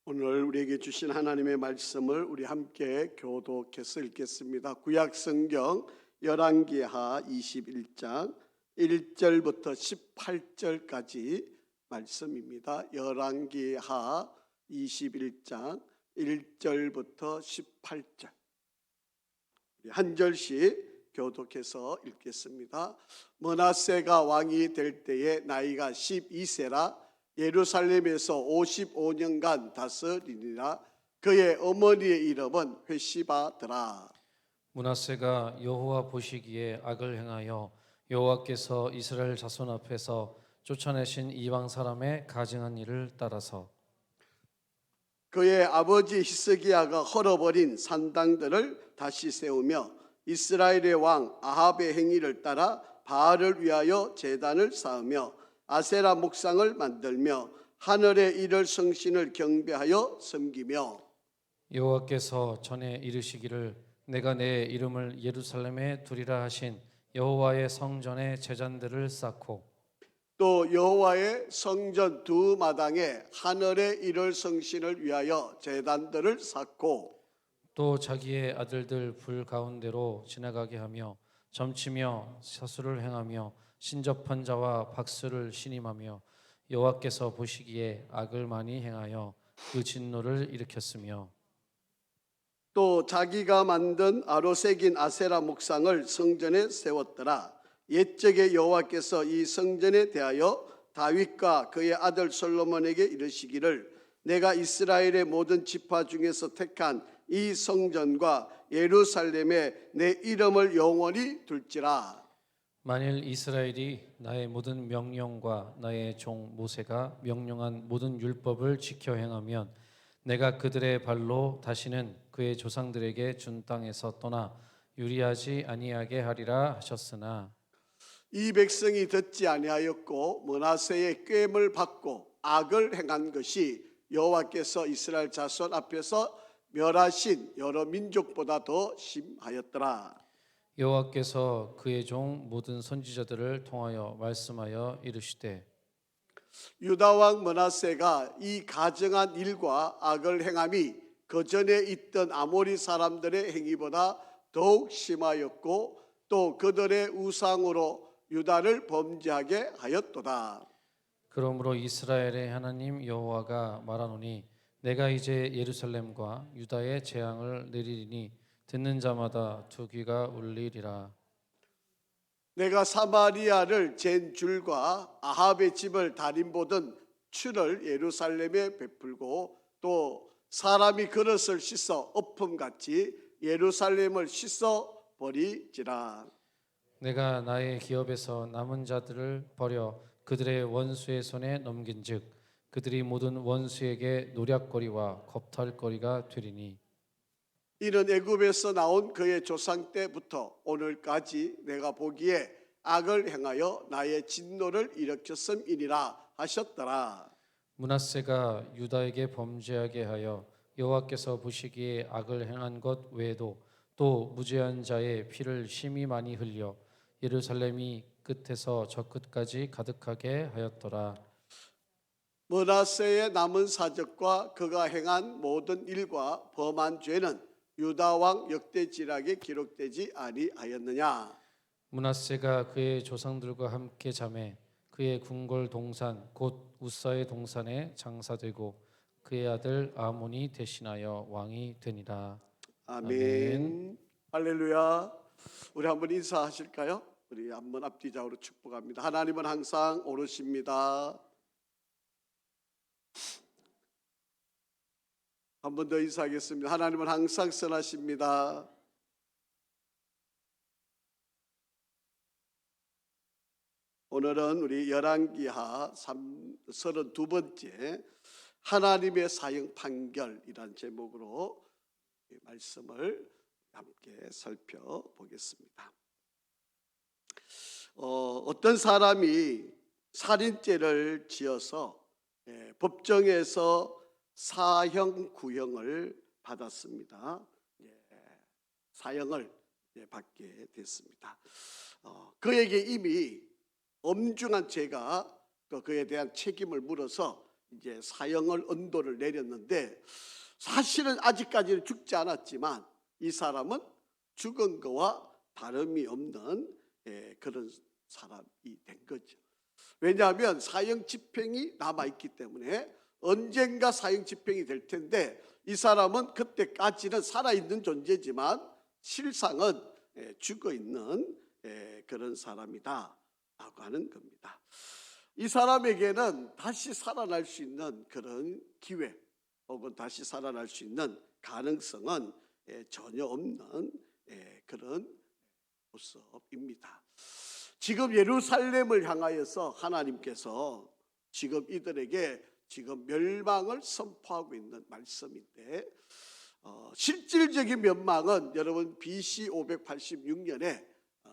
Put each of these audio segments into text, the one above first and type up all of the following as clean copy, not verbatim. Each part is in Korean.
오늘 우리에게 주신 하나님의 말씀을 우리 함께 교독해서 읽겠습니다. 구약 성경 열왕기하 21장 1절부터 18절까지 말씀입니다. 열왕기하 21장 1절부터 18절 한 절씩 교독해서 읽겠습니다. 므낫세가 왕이 될 때에 나이가 12세라 예루살렘에서 55년간 다스리니라. 그의 어머니의 이름은 회시바더라. 므낫세가 여호와 보시기에 악을 행하여 여호와께서 이스라엘 자손 앞에서 쫓아내신 이방 사람의 가증한 일을 따라서 그의 아버지 히스기야가 헐어버린 산당들을 다시 세우며 이스라엘의 왕 아합의 행위를 따라 바알을 위하여 제단을 쌓으며 아세라 목상을 만들며 하늘의 일을 성신을 경배하여 섬기며 여호와께서 전에 이르시기를 내가 내 이름을 예루살렘에 두리라 하신 여호와의 성전에 제단들을 쌓고 또 여호와의 성전 두 마당에 하늘의 일을 성신을 위하여 제단들을 쌓고 또 자기의 아들들 불 가운데로 지나가게 하며 점치며 사수를 행하며 신접한 자와 박수를 신임하며 여호와께서 보시기에 악을 많이 행하여 그 진노를 일으켰으며 또 자기가 만든 아로새긴 아세라 목상을 성전에 세웠더라. 옛적에 여호와께서 이 성전에 대하여 다윗과 그의 아들 솔로몬에게 이르시기를 내가 이스라엘의 모든 지파 중에서 택한 이 성전과 예루살렘에 내 이름을 영원히 둘지라. 만일 이스라엘이 나의 모든 명령과 나의 종 모세가 명령한 모든 율법을 지켜 행하면 내가 그들의 발로 다시는 그의 조상들에게 준 땅에서 떠나 유리하지 아니하게 하리라 하셨으나 이 백성이 듣지 아니하였고 므낫세의 꾀임을 받고 악을 행한 것이 여호와께서 이스라엘 자손 앞에서 멸하신 여러 민족보다 더 심하였더라. 여호와께서 그의 종 모든 선지자들을 통하여 말씀하여 이르시되 유다 왕 므낫세가 이 가증한 일과 악을 행함이 그 전에 있던 아모리 사람들의 행위보다 더욱 심하였고 또 그들의 우상으로 유다를 범죄하게 하였도다. 그러므로 이스라엘의 하나님 여호와가 말하노니 내가 이제 예루살렘과 유다의 재앙을 내리리니 듣는 자마다 두 귀가 울리리라. 내가 사마리아를 잰 줄과 아합의 집을 달인보던 추를 예루살렘에 베풀고 또 사람이 그릇을 씻어 엎음같이 예루살렘을 씻어 버리지라. 내가 나의 기업에서 남은 자들을 버려 그들의 원수의 손에 넘긴즉 그들이 모든 원수에게 노략거리와 겁탈거리가 되리니 이는 애굽에서 나온 그의 조상 때부터 오늘까지 내가 보기에 악을 행하여 나의 진노를 일으켰음이니라 하셨더라. 므낫세가 유다에게 범죄하게 하여 여호와께서 보시기에 악을 행한 것 외에도 또 무죄한 자의 피를 심히 많이 흘려 예루살렘이 끝에서 저 끝까지 가득하게 하였더라. 므낫세의 남은 사적과 그가 행한 모든 일과 범한 죄는 유다 왕 역대지락에 기록되지 아니하였느냐. 므낫세가 그의 조상들과 함께 잠에 그의 궁궐 동산 곧 우사의 동산에 장사되고 그의 아들 아몬이 대신하여 왕이 되니라. 아멘. 할렐루야. 우리 한번 인사하실까요? 우리 한번 앞뒤좌우로 축복합니다. 하나님은 항상 오르십니다. 한 번 더 인사하겠습니다. 하나님은 항상 선하십니다. 오늘은 우리 열왕기하 32번째 하나님의 사형 판결이란 제목으로 말씀을 함께 살펴보겠습니다. 어떤 사람이 살인죄를 지어서 법정에서 사형 구형을 받았습니다. 사형을 받게 됐습니다. 그에게 이미 엄중한 죄가 또 그에 대한 책임을 물어서 이제 사형을 언도를 내렸는데 사실은 아직까지는 죽지 않았지만 이 사람은 죽은 거와 다름이 없는 그런 사람이 된 거죠. 왜냐하면 사형 집행이 남아있기 때문에 언젠가 사형 집행이 될 텐데 이 사람은 그때까지는 살아있는 존재지만 실상은 죽어있는 그런 사람이다 라고 하는 겁니다. 이 사람에게는 다시 살아날 수 있는 그런 기회 혹은 다시 살아날 수 있는 가능성은 전혀 없는 그런 모습입니다. 지금 예루살렘을 향하여서 하나님께서 지금 이들에게 지금 멸망을 선포하고 있는 말씀인데 실질적인 멸망은 여러분 BC 586년에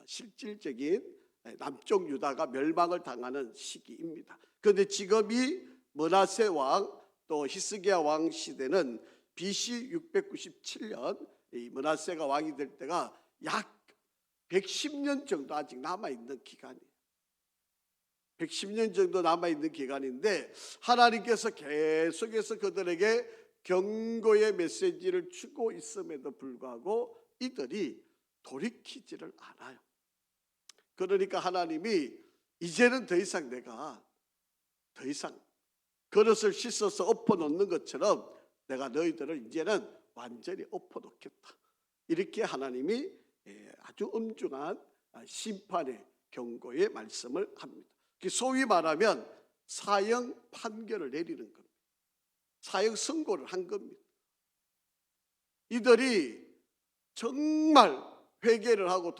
실질적인 남쪽 유다가 멸망을 당하는 시기입니다. 그런데 지금 이 므낫세 왕 또 히스기야 왕 시대는 BC 697년 이 므낫세가 왕이 될 때가 약 110년 정도 아직 남아있는 기간이에요. 110년 정도 남아있는 기간인데 하나님께서 계속해서 그들에게 경고의 메시지를 주고 있음에도 불구하고 이들이 돌이키지를 않아요. 그러니까 하나님이 이제는 더 이상 내가 더 이상 그릇을 씻어서 엎어놓는 것처럼 내가 너희들을 이제는 완전히 엎어놓겠다. 이렇게 하나님이 아주 엄중한 심판의 경고의 말씀을 합니다. 소위 말하면 사형 판결을 내리는 겁니다. 사형 선고를 한 겁니다. 이들이 정말 회개를 하고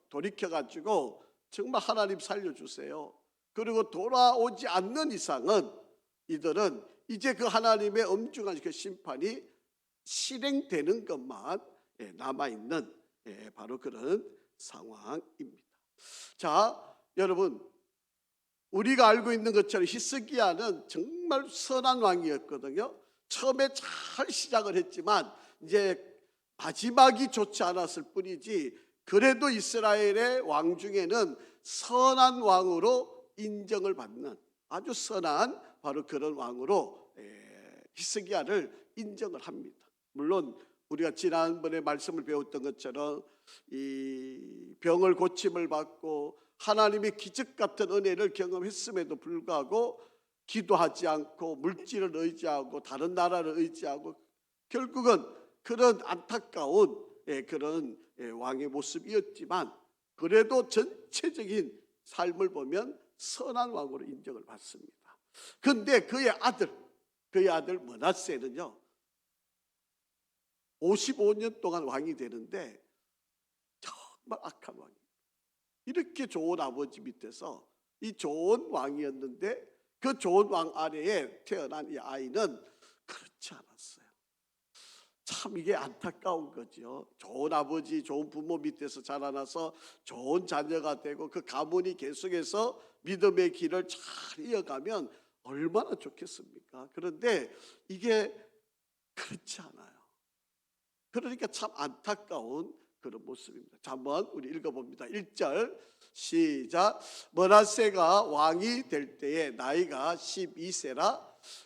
돌이켜가지고 정말 하나님 살려주세요. 그리고 돌아오지 않는 이상은 이들은 이제 그 하나님의 엄중한 그 심판이 실행되는 것만 남아있는 바로 그런 상황입니다. 자, 여러분, 우리가 알고 있는 것처럼 히스기야는 정말 선한 왕이었거든요. 처음에 잘 시작을 했지만 이제 마지막이 좋지 않았을 뿐이지 그래도 이스라엘의 왕 중에는 선한 왕으로 인정을 받는 아주 선한 바로 그런 왕으로 히스기야를 인정을 합니다. 물론 우리가 지난번에 말씀을 배웠던 것처럼 이 병을 고침을 받고 하나님의 기적 같은 은혜를 경험했음에도 불구하고 기도하지 않고 물질을 의지하고 다른 나라를 의지하고 결국은 그런 안타까운 그런 왕의 모습이었지만 그래도 전체적인 삶을 보면 선한 왕으로 인정을 받습니다. 그런데 그의 아들 므낫세는요 55년 동안 왕이 되는데 정말 악한 왕이에요. 이렇게 좋은 아버지 밑에서 이 좋은 왕이었는데 그 좋은 왕 아래에 태어난 이 아이는 그렇지 않았어요. 참 이게 안타까운 거죠. 좋은 아버지, 좋은 부모 밑에서 자라나서 좋은 자녀가 되고 그 가문이 계속해서 믿음의 길을 잘 이어가면 얼마나 좋겠습니까? 그런데 이게 그렇지 않아요. 그러니까 참 안타까운 그런 모습입니다. 자, 한번 우리 읽어봅니다. 1절 시작. 므낫세가 왕이 될 때에 나이가 12세라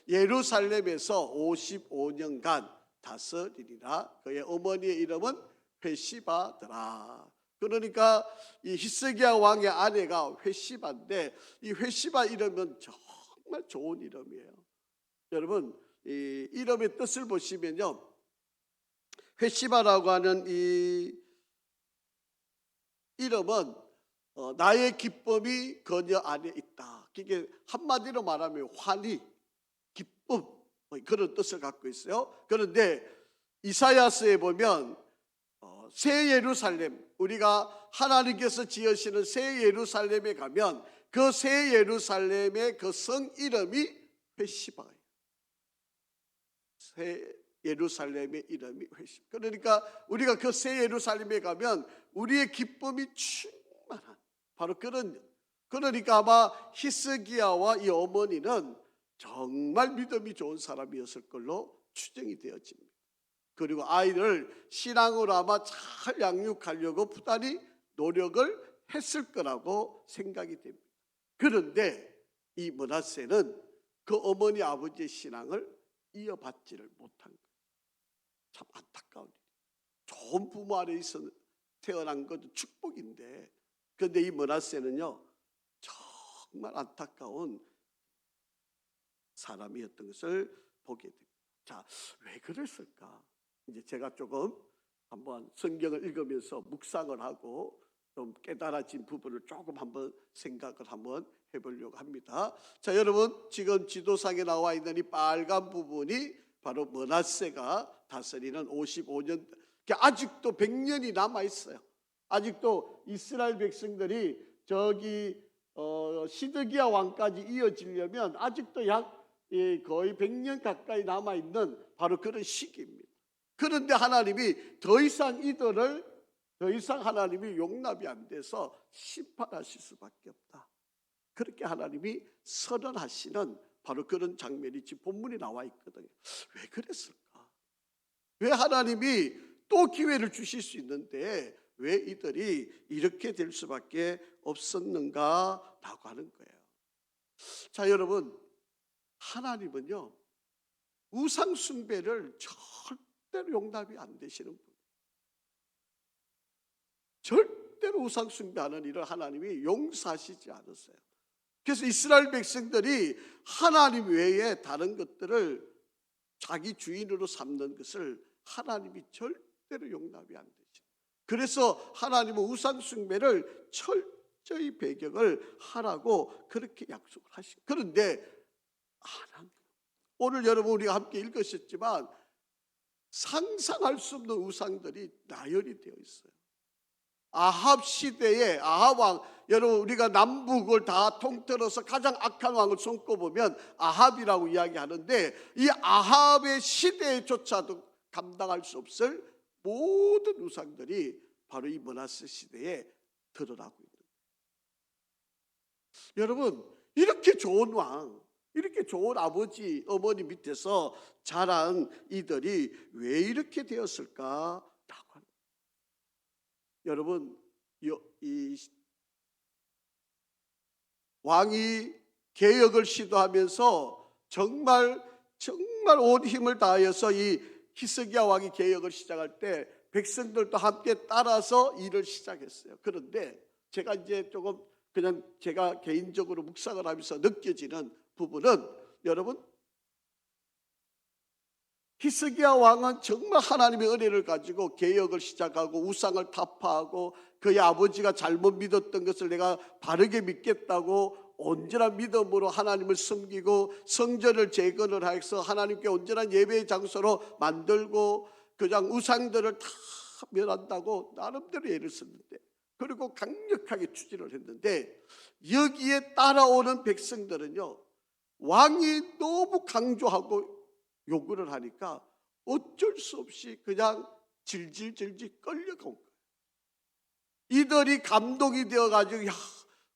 예루살렘에서 55년간 다스리리라. 그의 어머니의 이름은 회시바더라. 그러니까 이 히스기야 왕의 아내가 회시바인데 이 회시바 이름은 정말 좋은 이름이에요. 여러분 이 이름의 뜻을 보시면요, 회시바라고 하는 이 이름은 나의 기쁨이 그녀 안에 있다. 이게 한마디로 말하면 환희, 기쁨 그런 뜻을 갖고 있어요. 그런데 이사야서에 보면 새 예루살렘, 우리가 하나님께서 지으시는 새 예루살렘에 가면 그 새 예루살렘의 그 성 이름이 회시바예요. 새 예루살렘의 이름이 회시바. 그러니까 우리가 그 새 예루살렘에 가면 우리의 기쁨이 충만한 바로 그러니까 아마 히스기야와 이 어머니는 정말 믿음이 좋은 사람이었을 걸로 추정이 되어집니다. 그리고 아이를 신앙으로 아마 잘 양육하려고 부단히 노력을 했을 거라고 생각이 됩니다. 그런데 이 므낫세는 그 어머니 아버지의 신앙을 이어받지를 못한 거예요. 참 안타까운 일이에요. 좋은 부모 아래에서 태어난 것도 축복인데, 그런데 이 므낫세는요 정말 안타까운 사람이었던 것을 보게 됩니다. 자, 왜 그랬을까? 이제 제가 조금 한번 성경을 읽으면서 묵상을 하고 좀 깨달아진 부분을 조금 한번 생각을 한번 해보려고 합니다. 자, 여러분 지금 지도상에 나와 있는 이 빨간 부분이 바로 므낫세가 다스리는 55년, 아직도 100년이 남아 있어요. 아직도 이스라엘 백성들이 저기 시드기야 왕까지 이어지려면 아직도 약 거의 100년 가까이 남아 있는 바로 그런 시기입니다. 그런데 하나님이 더 이상 하나님이 용납이 안 돼서 심판하실 수밖에 없다. 그렇게 하나님이 선언하시는 바로 그런 장면이 지금 본문에 나와 있거든요. 왜 그랬을까? 왜 하나님이 또 기회를 주실 수 있는데 왜 이들이 이렇게 될 수밖에 없었는가라고 하는 거예요. 자, 여러분, 하나님은요 우상 숭배를 절대로 용납이 안 되시는 분이에요. 절대로 우상 숭배하는 일을 하나님이 용서하시지 않으세요. 그래서 이스라엘 백성들이 하나님 외에 다른 것들을 자기 주인으로 삼는 것을 하나님이 절대로 용납이 안 되죠. 그래서 하나님은 우상 숭배를 철저히 배격을 하라고 그렇게 약속을 하시고, 그런데 안 한 거예요. 오늘 여러분 우리가 함께 읽으셨지만 상상할 수 없는 우상들이 나열이 되어 있어요. 아합 시대에 아합 왕, 여러분 우리가 남북을 다 통틀어서 가장 악한 왕을 손꼽으면 아합이라고 이야기하는데, 이 아합의 시대조차도 감당할 수 없을 모든 우상들이 바로 이 므낫세 시대에 드러나고 있는 거예요. 여러분, 이렇게 좋은 왕, 이렇게 좋은 아버지 어머니 밑에서 자란 이들이 왜 이렇게 되었을까? 여러분, 이 왕이 개혁을 시도하면서 정말 온 힘을 다하여서 이 히스기야 왕이 개혁을 시작할 때 백성들도 함께 따라서 일을 시작했어요. 그런데 제가 이제 조금 그냥 제가 개인적으로 묵상을 하면서 느껴지는 부분은, 여러분, 히스기야 왕은 정말 하나님의 은혜를 가지고 개혁을 시작하고 우상을 타파하고 그의 아버지가 잘못 믿었던 것을 내가 바르게 믿겠다고 온전한 믿음으로 하나님을 섬기고 성전을 재건을 해서 하나님께 온전한 예배의 장소로 만들고 그냥 우상들을 다 멸한다고 나름대로 예를 썼는데, 그리고 강력하게 추진을 했는데, 여기에 따라오는 백성들은요 왕이 너무 강조하고 요구를 하니까 어쩔 수 없이 그냥 질질질질 끌려간 거예요. 이들이 감동이 되어가지고, 야,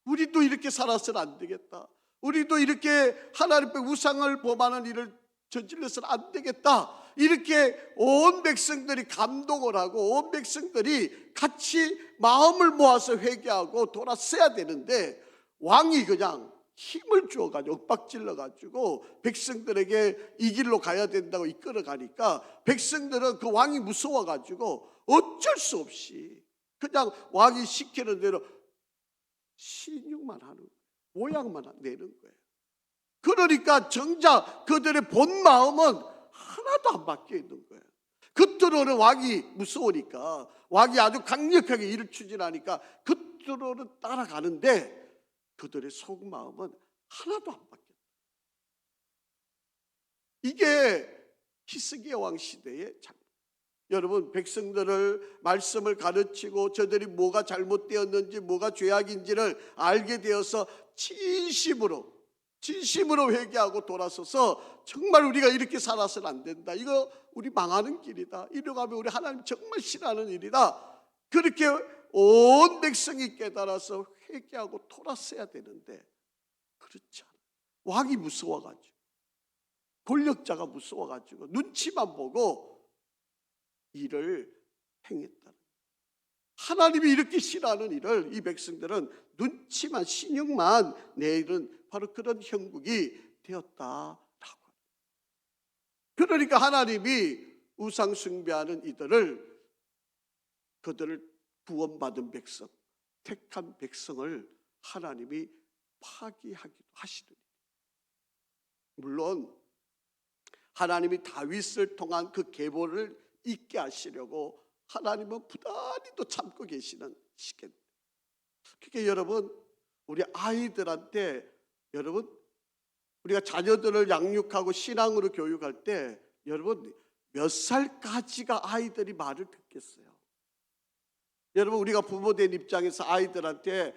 우리도 이렇게 살아서는 안 되겠다, 우리도 이렇게 하나님 앞에 우상을 범하는 일을 저질러서는 안 되겠다, 이렇게 온 백성들이 감동을 하고 온 백성들이 같이 마음을 모아서 회개하고 돌아서야 되는데, 왕이 그냥 힘을 주어가지고 엇박질러가지고 백성들에게 이 길로 가야 된다고 이끌어가니까 백성들은 그 왕이 무서워가지고 어쩔 수 없이 그냥 왕이 시키는 대로 신용만 하는 거예요. 모양만 내는 거예요. 그러니까 정작 그들의 본 마음은 하나도 안 바뀌어 있는 거예요. 겉으로는 왕이 무서우니까, 왕이 아주 강력하게 일을 추진하니까 겉으로는 따라가는데 그들의 속마음은 하나도 안 바뀌었다. 이게 히스기야 왕 시대의 장면. 여러분, 백성들을 말씀을 가르치고 저들이 뭐가 잘못되었는지 뭐가 죄악인지를 알게 되어서 진심으로 회개하고 돌아서서 정말 우리가 이렇게 살아서는 안 된다, 이거 우리 망하는 길이다, 이러고 하면 우리 하나님 정말 싫어하는 일이다, 그렇게 온 백성이 깨달아서 회개하고 돌아서야 되는데 그렇지 않아요. 왕이 무서워가지고, 권력자가 무서워가지고 눈치만 보고 일을 행했다는, 하나님이 이렇게 싫어하는 일을 이 백성들은 눈치만 신용만 내는 바로 그런 형국이 되었다라고. 그러니까 하나님이 우상 숭배하는 그들을 구원받은 백성, 택한 백성을 하나님이 파기하기도 하시더니, 물론 하나님이 다윗을 통한 그 계보를 잊게 하시려고 하나님은 부단히 또 참고 계시는 시기입니다. 그러니까 여러분, 우리 아이들한테, 여러분, 우리가 자녀들을 양육하고 신앙으로 교육할 때 여러분 몇 살까지가 아이들이 말을 듣겠어요? 여러분, 우리가 부모 된 입장에서 아이들한테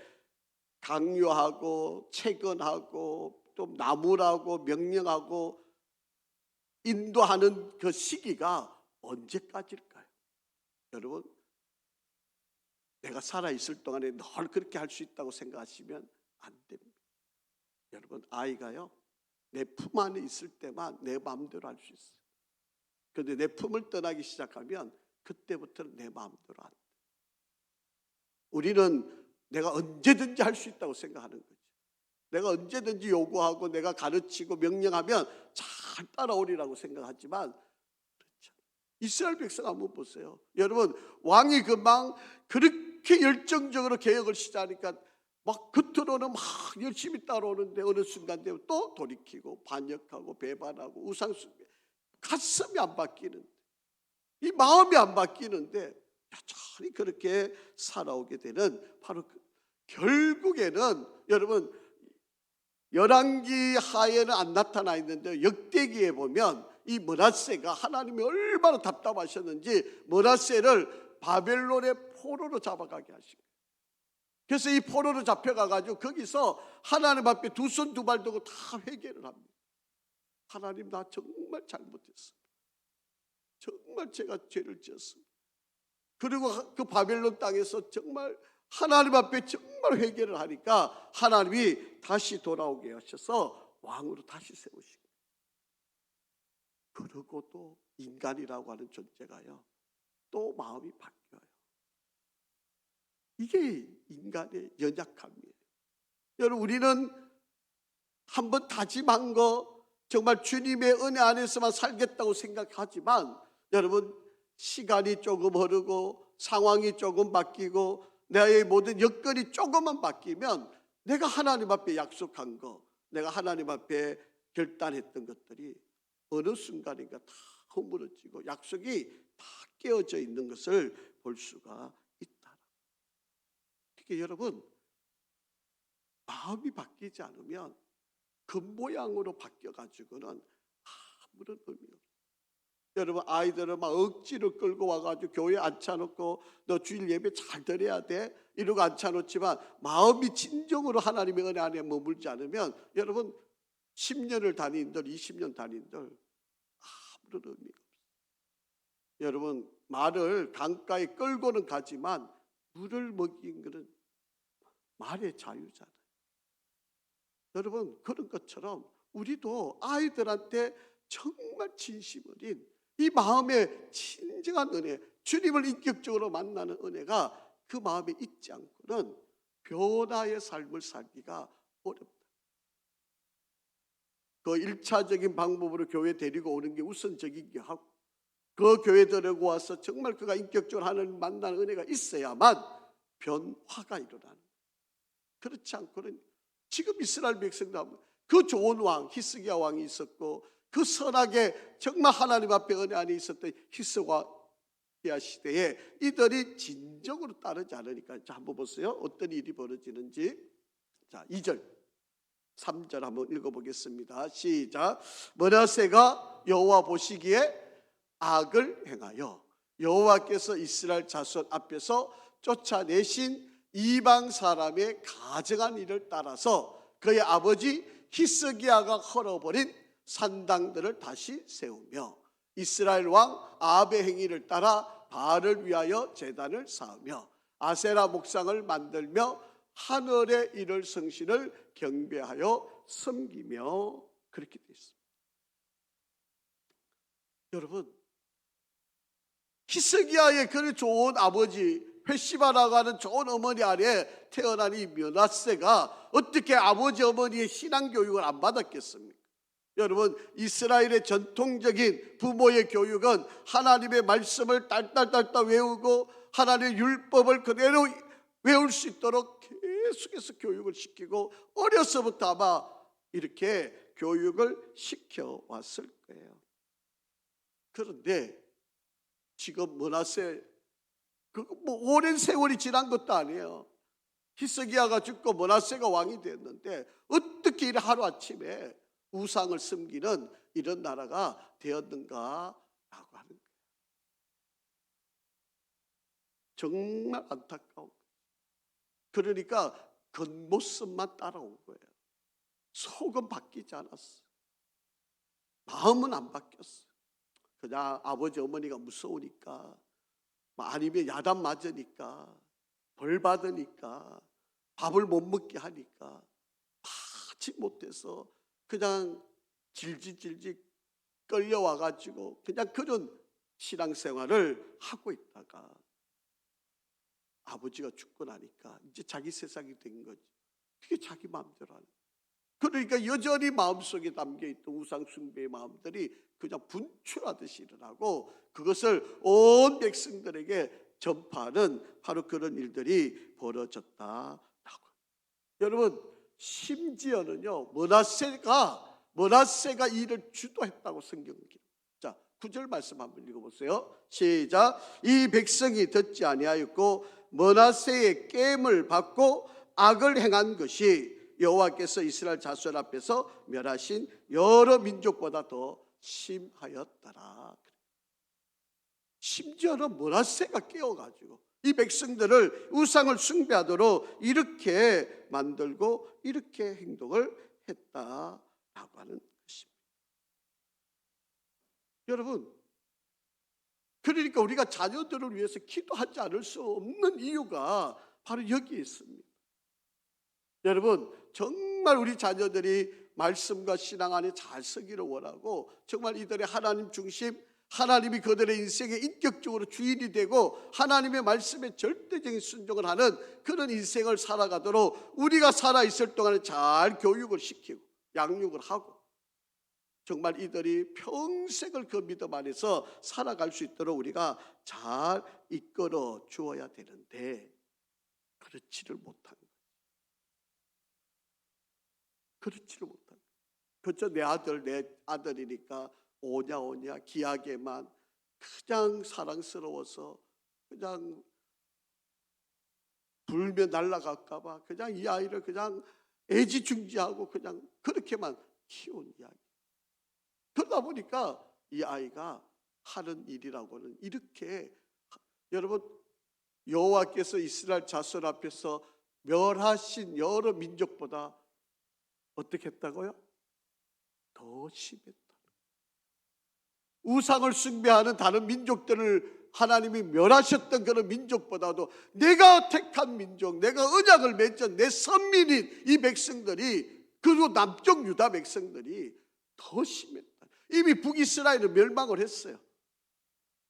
강요하고 체근하고 또 나무라고 명령하고 인도하는 그 시기가 언제까지일까요? 여러분, 내가 살아있을 동안에 늘 그렇게 할 수 있다고 생각하시면 안 됩니다. 여러분, 아이가요, 내 품 안에 있을 때만 내 마음대로 할 수 있어요. 그런데 내 품을 떠나기 시작하면 그때부터는 내 마음대로 안 돼요. 우리는 내가 언제든지 할 수 있다고 생각하는 거죠. 내가 언제든지 요구하고 내가 가르치고 명령하면 잘 따라오리라고 생각하지만 그렇죠. 이스라엘 백성 한번 보세요. 여러분, 왕이 금방 그렇게 열정적으로 개혁을 시작하니까 막 겉으로는 막 열심히 따라오는데 어느 순간 되면 또 돌이키고 반역하고 배반하고 우상숭배, 가슴이 안 바뀌는데, 이 마음이 안 바뀌는데 여전히 그렇게 살아오게 되는, 바로 결국에는 여러분 열왕기 하에는 안 나타나 있는데 역대기에 보면 이 므낫세가 하나님이 얼마나 답답하셨는지 므낫세를 바벨론의 포로로 잡아가게 하신 거예요. 그래서 이 포로로 잡혀가가지고 거기서 하나님 앞에 두 손 두 발 두고 다 회개를 합니다. 하나님, 나 정말 잘못했습니다. 정말 제가 죄를 지었습니다. 그리고 그 바벨론 땅에서 정말 하나님 앞에 정말 회개를 하니까 하나님이 다시 돌아오게 하셔서 왕으로 다시 세우시고, 그리고 또 인간이라고 하는 존재가요, 또 마음이 바뀌어요. 이게 인간의 연약함이에요. 여러분, 우리는 한번 다짐한 거 정말 주님의 은혜 안에서만 살겠다고 생각하지만, 여러분, 시간이 조금 흐르고 상황이 조금 바뀌고 나의 모든 여건이 조금만 바뀌면 내가 하나님 앞에 약속한 거, 내가 하나님 앞에 결단했던 것들이 어느 순간인가 다 허물어지고 약속이 다 깨어져 있는 것을 볼 수가 있다. 그러니까 여러분, 마음이 바뀌지 않으면 겉모양으로 바뀌어가지고는 아무런 의미가 없어요. 여러분, 아이들을 막 억지로 끌고 와가지고 교회에 앉혀놓고 너 주일 예배 잘 드려야 돼 이러고 앉혀놓지만 마음이 진정으로 하나님의 은혜 안에 머물지 않으면 여러분 10년을 다닌들 20년 다닌들 아무런 의미가 없어요. 여러분, 말을 강가에 끌고는 가지만 물을 먹이는 것은 말의 자유잖아요. 여러분, 그런 것처럼 우리도 아이들한테 정말 진심 어린 이 마음의 진정한 은혜, 주님을 인격적으로 만나는 은혜가 그 마음에 있지 않고는 변화의 삶을 살기가 어렵다. 그 1차적인 방법으로 교회 데리고 오는 게 우선적이게 하고, 그 교회 데리고 와서 정말 그가 인격적으로 하나님 만나는 은혜가 있어야만 변화가 일어나는. 그렇지 않고는 지금 이스라엘 백성도 그 좋은 왕 히스기야 왕이 있었고, 그 선하게 정말 하나님 앞에 은혜 안에 있었던 히스기야 시대에 이들이 진정으로 따르지 않으니까, 자, 한번 보세요. 어떤 일이 벌어지는지. 자, 2절 3절 한번 읽어보겠습니다. 시작. 므낫세가 여호와 보시기에 악을 행하여 여호와께서 이스라엘 자손 앞에서 쫓아내신 이방 사람의 가증한 일을 따라서 그의 아버지 히스기야가 헐어버린 산당들을 다시 세우며 이스라엘 왕 아합의 행위를 따라 바알을 위하여 제단을 쌓으며 아세라 목상을 만들며 하늘의 이를 성신을 경배하여 섬기며, 그렇게 되어 있습니다. 여러분, 히스기야의 그 좋은 아버지 회시바라고 하는 좋은 어머니 아래 태어난 이 므낫세가 어떻게 아버지 어머니의 신앙 교육을 안 받았겠습니까? 여러분, 이스라엘의 전통적인 부모의 교육은 하나님의 말씀을 딸딸딸딸 외우고 하나님의 율법을 그대로 외울 수 있도록 계속해서 교육을 시키고 어려서부터 아마 이렇게 교육을 시켜왔을 거예요. 그런데 지금 므낫세, 뭐 오랜 세월이 지난 것도 아니에요. 히스기야가 죽고 므낫세가 왕이 됐는데 어떻게 이래 하루아침에 우상을 섬기는 이런 나라가 되었는가라고 하는 거예요. 정말 안타까운 거예요. 그러니까 겉모습만 따라온 거예요. 속은 바뀌지 않았어. 마음은 안 바뀌었어. 그냥 아버지 어머니가 무서우니까, 아니면 야단 맞으니까, 벌 받으니까, 밥을 못 먹게 하니까 하지 못해서 그냥 질질 끌려와가지고 그냥 그런 신앙생활을 하고 있다가 아버지가 죽고 나니까 이제 자기 세상이 된 거죠. 그게 자기 마음대로 하는. 그러니까 여전히 마음속에 담겨있던 우상숭배의 마음들이 그냥 분출하듯이 일어나고 그것을 온 백성들에게 전파하는 바로 그런 일들이 벌어졌다라고. 여러분, 심지어는요, 므낫세가 이를 주도했다고 성경은 기록. 자, 9절 말씀 한번 읽어보세요. 시작. 이 백성이 듣지 아니하였고 므낫세의 깸을 받고 악을 행한 것이 여호와께서 이스라엘 자손 앞에서 멸하신 여러 민족보다 더 심하였더라. 심지어는 므낫세가 깨어가지고 이 백성들을 우상을 숭배하도록 이렇게 만들고 이렇게 행동을 했다라고 하는 것입니다. 여러분, 그러니까 우리가 자녀들을 위해서 기도하지 않을 수 없는 이유가 바로 여기에 있습니다. 여러분, 정말 우리 자녀들이 말씀과 신앙 안에 잘 서기를 원하고 정말 이들의 하나님 중심, 하나님이 그들의 인생에 인격적으로 주인이 되고 하나님의 말씀에 절대적인 순종을 하는 그런 인생을 살아가도록 우리가 살아있을 동안에 잘 교육을 시키고 양육을 하고 정말 이들이 평생을 그 믿음 안에서 살아갈 수 있도록 우리가 잘 이끌어 주어야 되는데 그렇지를 못한 거예요. 그렇지를 못한 거예요. 그저 내 아들이니까 오냐 기하게만 그냥 사랑스러워서 그냥 불면 날아갈까 봐 그냥 이 아이를 그냥 애지중지하고 그냥 그렇게만 키운 이야기. 그러다 보니까 이 아이가 하는 일이라고는 이렇게, 여러분, 여호와께서 이스라엘 자손 앞에서 멸하신 여러 민족보다 어떻게 했다고요? 더 심했다. 우상을 숭배하는 다른 민족들을 하나님이 멸하셨던 그런 민족보다도 내가 택한 민족, 내가 언약을 맺은 내 선민인 이 백성들이, 그리고 남쪽 유다 백성들이 더 심했다. 이미 북이스라엘은 멸망을 했어요.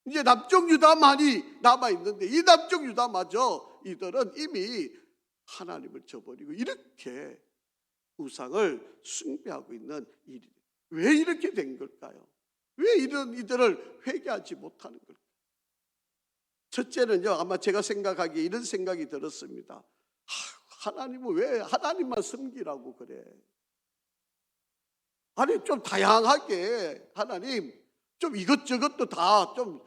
이제 남쪽 유다만이 남아있는데 이 남쪽 유다마저 이들은 이미 하나님을 저버리고 이렇게 우상을 숭배하고 있는 일이. 왜 이렇게 된 걸까요? 왜 이런 이들을 회개하지 못하는 걸까요? 첫째는요, 아마 제가 생각하기에 이런 생각이 들었습니다. 하나님은 왜 하나님만 섬기라고 그래? 아니, 좀 다양하게 하나님 좀 이것저것도 다 좀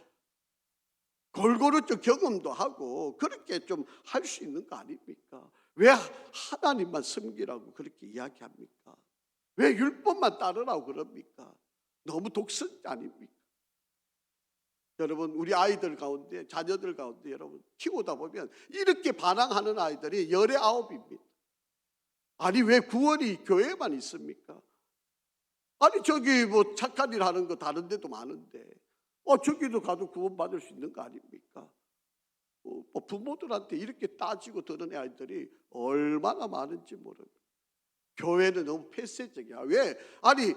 골고루 좀 경험도 하고 그렇게 좀 할 수 있는 거 아닙니까? 왜 하나님만 섬기라고 그렇게 이야기합니까? 왜 율법만 따르라고 그럽니까? 너무 독선지 아닙니까? 여러분, 우리 아이들 가운데, 자녀들 가운데 여러분 키우다 보면 이렇게 반항하는 아이들이 19입니다. 아니, 왜 구원이 교회만 있습니까? 아니, 저기 뭐 착한 일 하는 거 다른 데도 많은데 저기도 가도 구원받을 수 있는 거 아닙니까? 부모들한테 이렇게 따지고 드는 아이들이 얼마나 많은지 모릅니다. 교회는 너무 폐쇄적이야. 왜? 아니,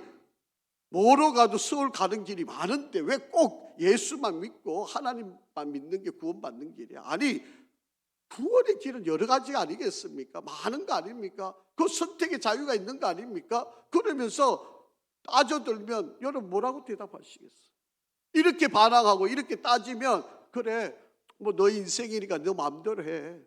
뭐로 가도 서울 가는 길이 많은데 왜 꼭 예수만 믿고 하나님만 믿는 게 구원받는 길이야? 아니, 구원의 길은 여러 가지가 아니겠습니까? 많은 거 아닙니까? 그 선택의 자유가 있는 거 아닙니까? 그러면서 따져들면 여러분 뭐라고 대답하시겠어요? 이렇게 반항하고 이렇게 따지면 그래 뭐 너 인생이니까 너 마음대로 해.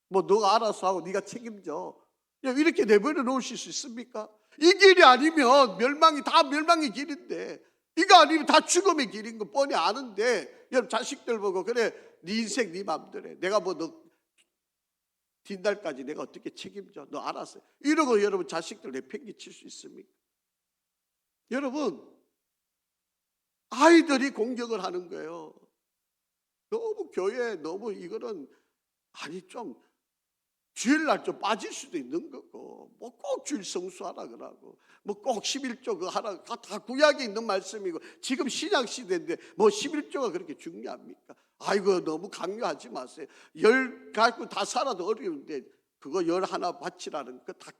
뭐 너가 알아서 하고 네가 책임져. 이렇게 내버려 놓으실 수 있습니까? 이 길이 아니면 다 멸망의 길인데, 이거 아니면 다 죽음의 길인 거 뻔히 아는데 여러분 자식들 보고 그래 네 인생 네 마음대로 해. 내가 뭐 너 뒷날까지 내가 어떻게 책임져. 너 알아서 해. 이러고 여러분 자식들 내팽개칠 수 있습니까? 여러분 아이들이 공격을 하는 거예요. 너무 교회 너무 이거는 아니 좀 주일날 좀 빠질 수도 있는 거고 뭐 꼭 주일 성수하라 그러고 뭐 꼭 11조 그거 하라 다 구약에 있는 말씀이고 지금 신약 시대인데 뭐 11조가 그렇게 중요합니까? 아이고 너무 강요하지 마세요. 10 갖고 다 살아도 어려운데 그거 11 바치라는 거 다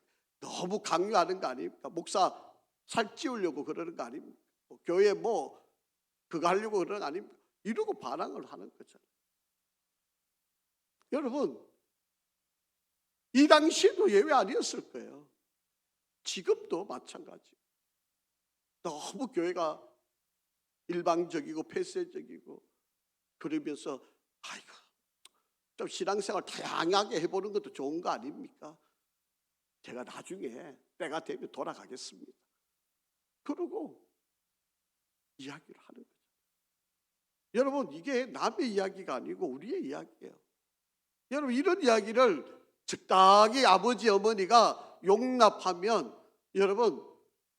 너무 강요하는 거 아닙니까? 목사 살찌우려고 그러는 거 아닙니까? 교회 뭐 그거 하려고 그러는 거 아닙니까? 이러고 반항을 하는 거잖아요. 여러분 이 당시에도 예외 아니었을 거예요. 지금도 마찬가지. 너무 교회가 일방적이고 폐쇄적이고 그러면서 아이고 좀 신앙생활 다양하게 해보는 것도 좋은 거 아닙니까? 제가 나중에 때가 되면 돌아가겠습니다. 그러고 이야기를 하는 거죠. 여러분 이게 남의 이야기가 아니고 우리의 이야기예요. 여러분 이런 이야기를 적당히 아버지 어머니가 용납하면 여러분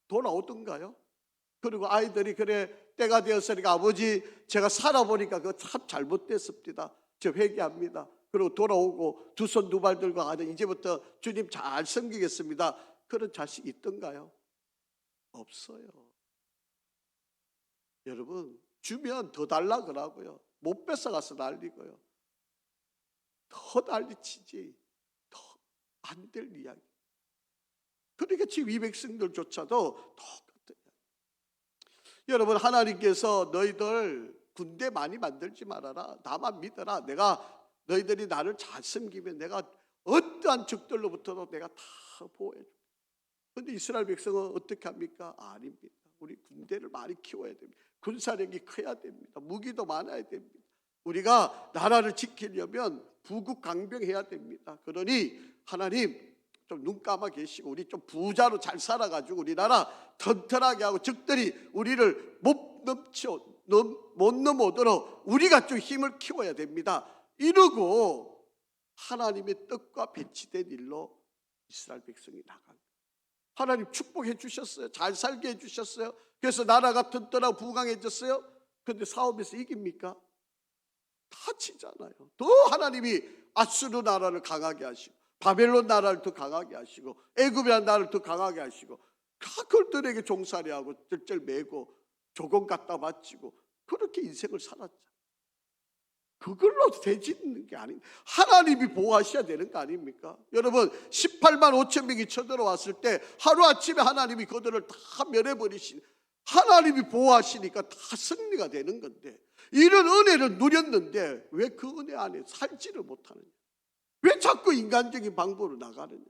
돌아오던가요? 그리고 아이들이 그래 때가 되었으니까 아버지 제가 살아보니까 그거 참 잘못됐습니다. 저 회개합니다. 그리고 돌아오고 두 손 두 발 들고 가는 이제부터 주님 잘 섬기겠습니다. 그런 자식이 있던가요? 없어요. 여러분 주면 더 달라 그러고요. 못 뺏어가서 난리고요. 더 난리치지. 더 안 될 이야기. 그러니까 지금 이 백성들조차도 똑같아요. 여러분 하나님께서 너희들 군대 많이 만들지 말아라. 나만 믿어라. 내가 너희들이 나를 잘 섬기면 내가 어떠한 적들로부터도 내가 다 보호해줘. 그런데 이스라엘 백성은 어떻게 합니까? 아닙니다. 우리 군대를 많이 키워야 됩니다. 군사력이 커야 됩니다. 무기도 많아야 됩니다. 우리가 나라를 지키려면 부국강병해야 됩니다. 그러니 하나님 좀 눈 감아 계시고 우리 좀 부자로 잘 살아가지고 우리나라 튼튼하게 하고 적들이 우리를 못 넘어오도록 우리가 좀 힘을 키워야 됩니다. 이러고 하나님의 뜻과 배치된 일로 이스라엘 백성이 나간. 하나님 축복해 주셨어요. 잘 살게 해 주셨어요. 그래서 나라가 튼튼하고 부강해졌어요. 그런데 싸움에서 이깁니까? 다치잖아요. 더 하나님이 아수르 나라를 강하게 하시고 바벨론 나라를 더 강하게 하시고 애굽이라는 나라를 더 강하게 하시고 그들에게 종살이하고 쩔쩔 매고 조공 갖다 바치고 그렇게 인생을 살았죠. 그걸로 되지는 게 아닙니다. 하나님이 보호하셔야 되는 거 아닙니까? 여러분 18만 5천 명이 쳐들어왔을 때 하루아침에 하나님이 그들을 다 멸해버리신 하나님이 보호하시니까 다 승리가 되는 건데 이런 은혜를 누렸는데 왜 그 은혜 안에 살지를 못하느냐? 왜 자꾸 인간적인 방법으로 나가느냐?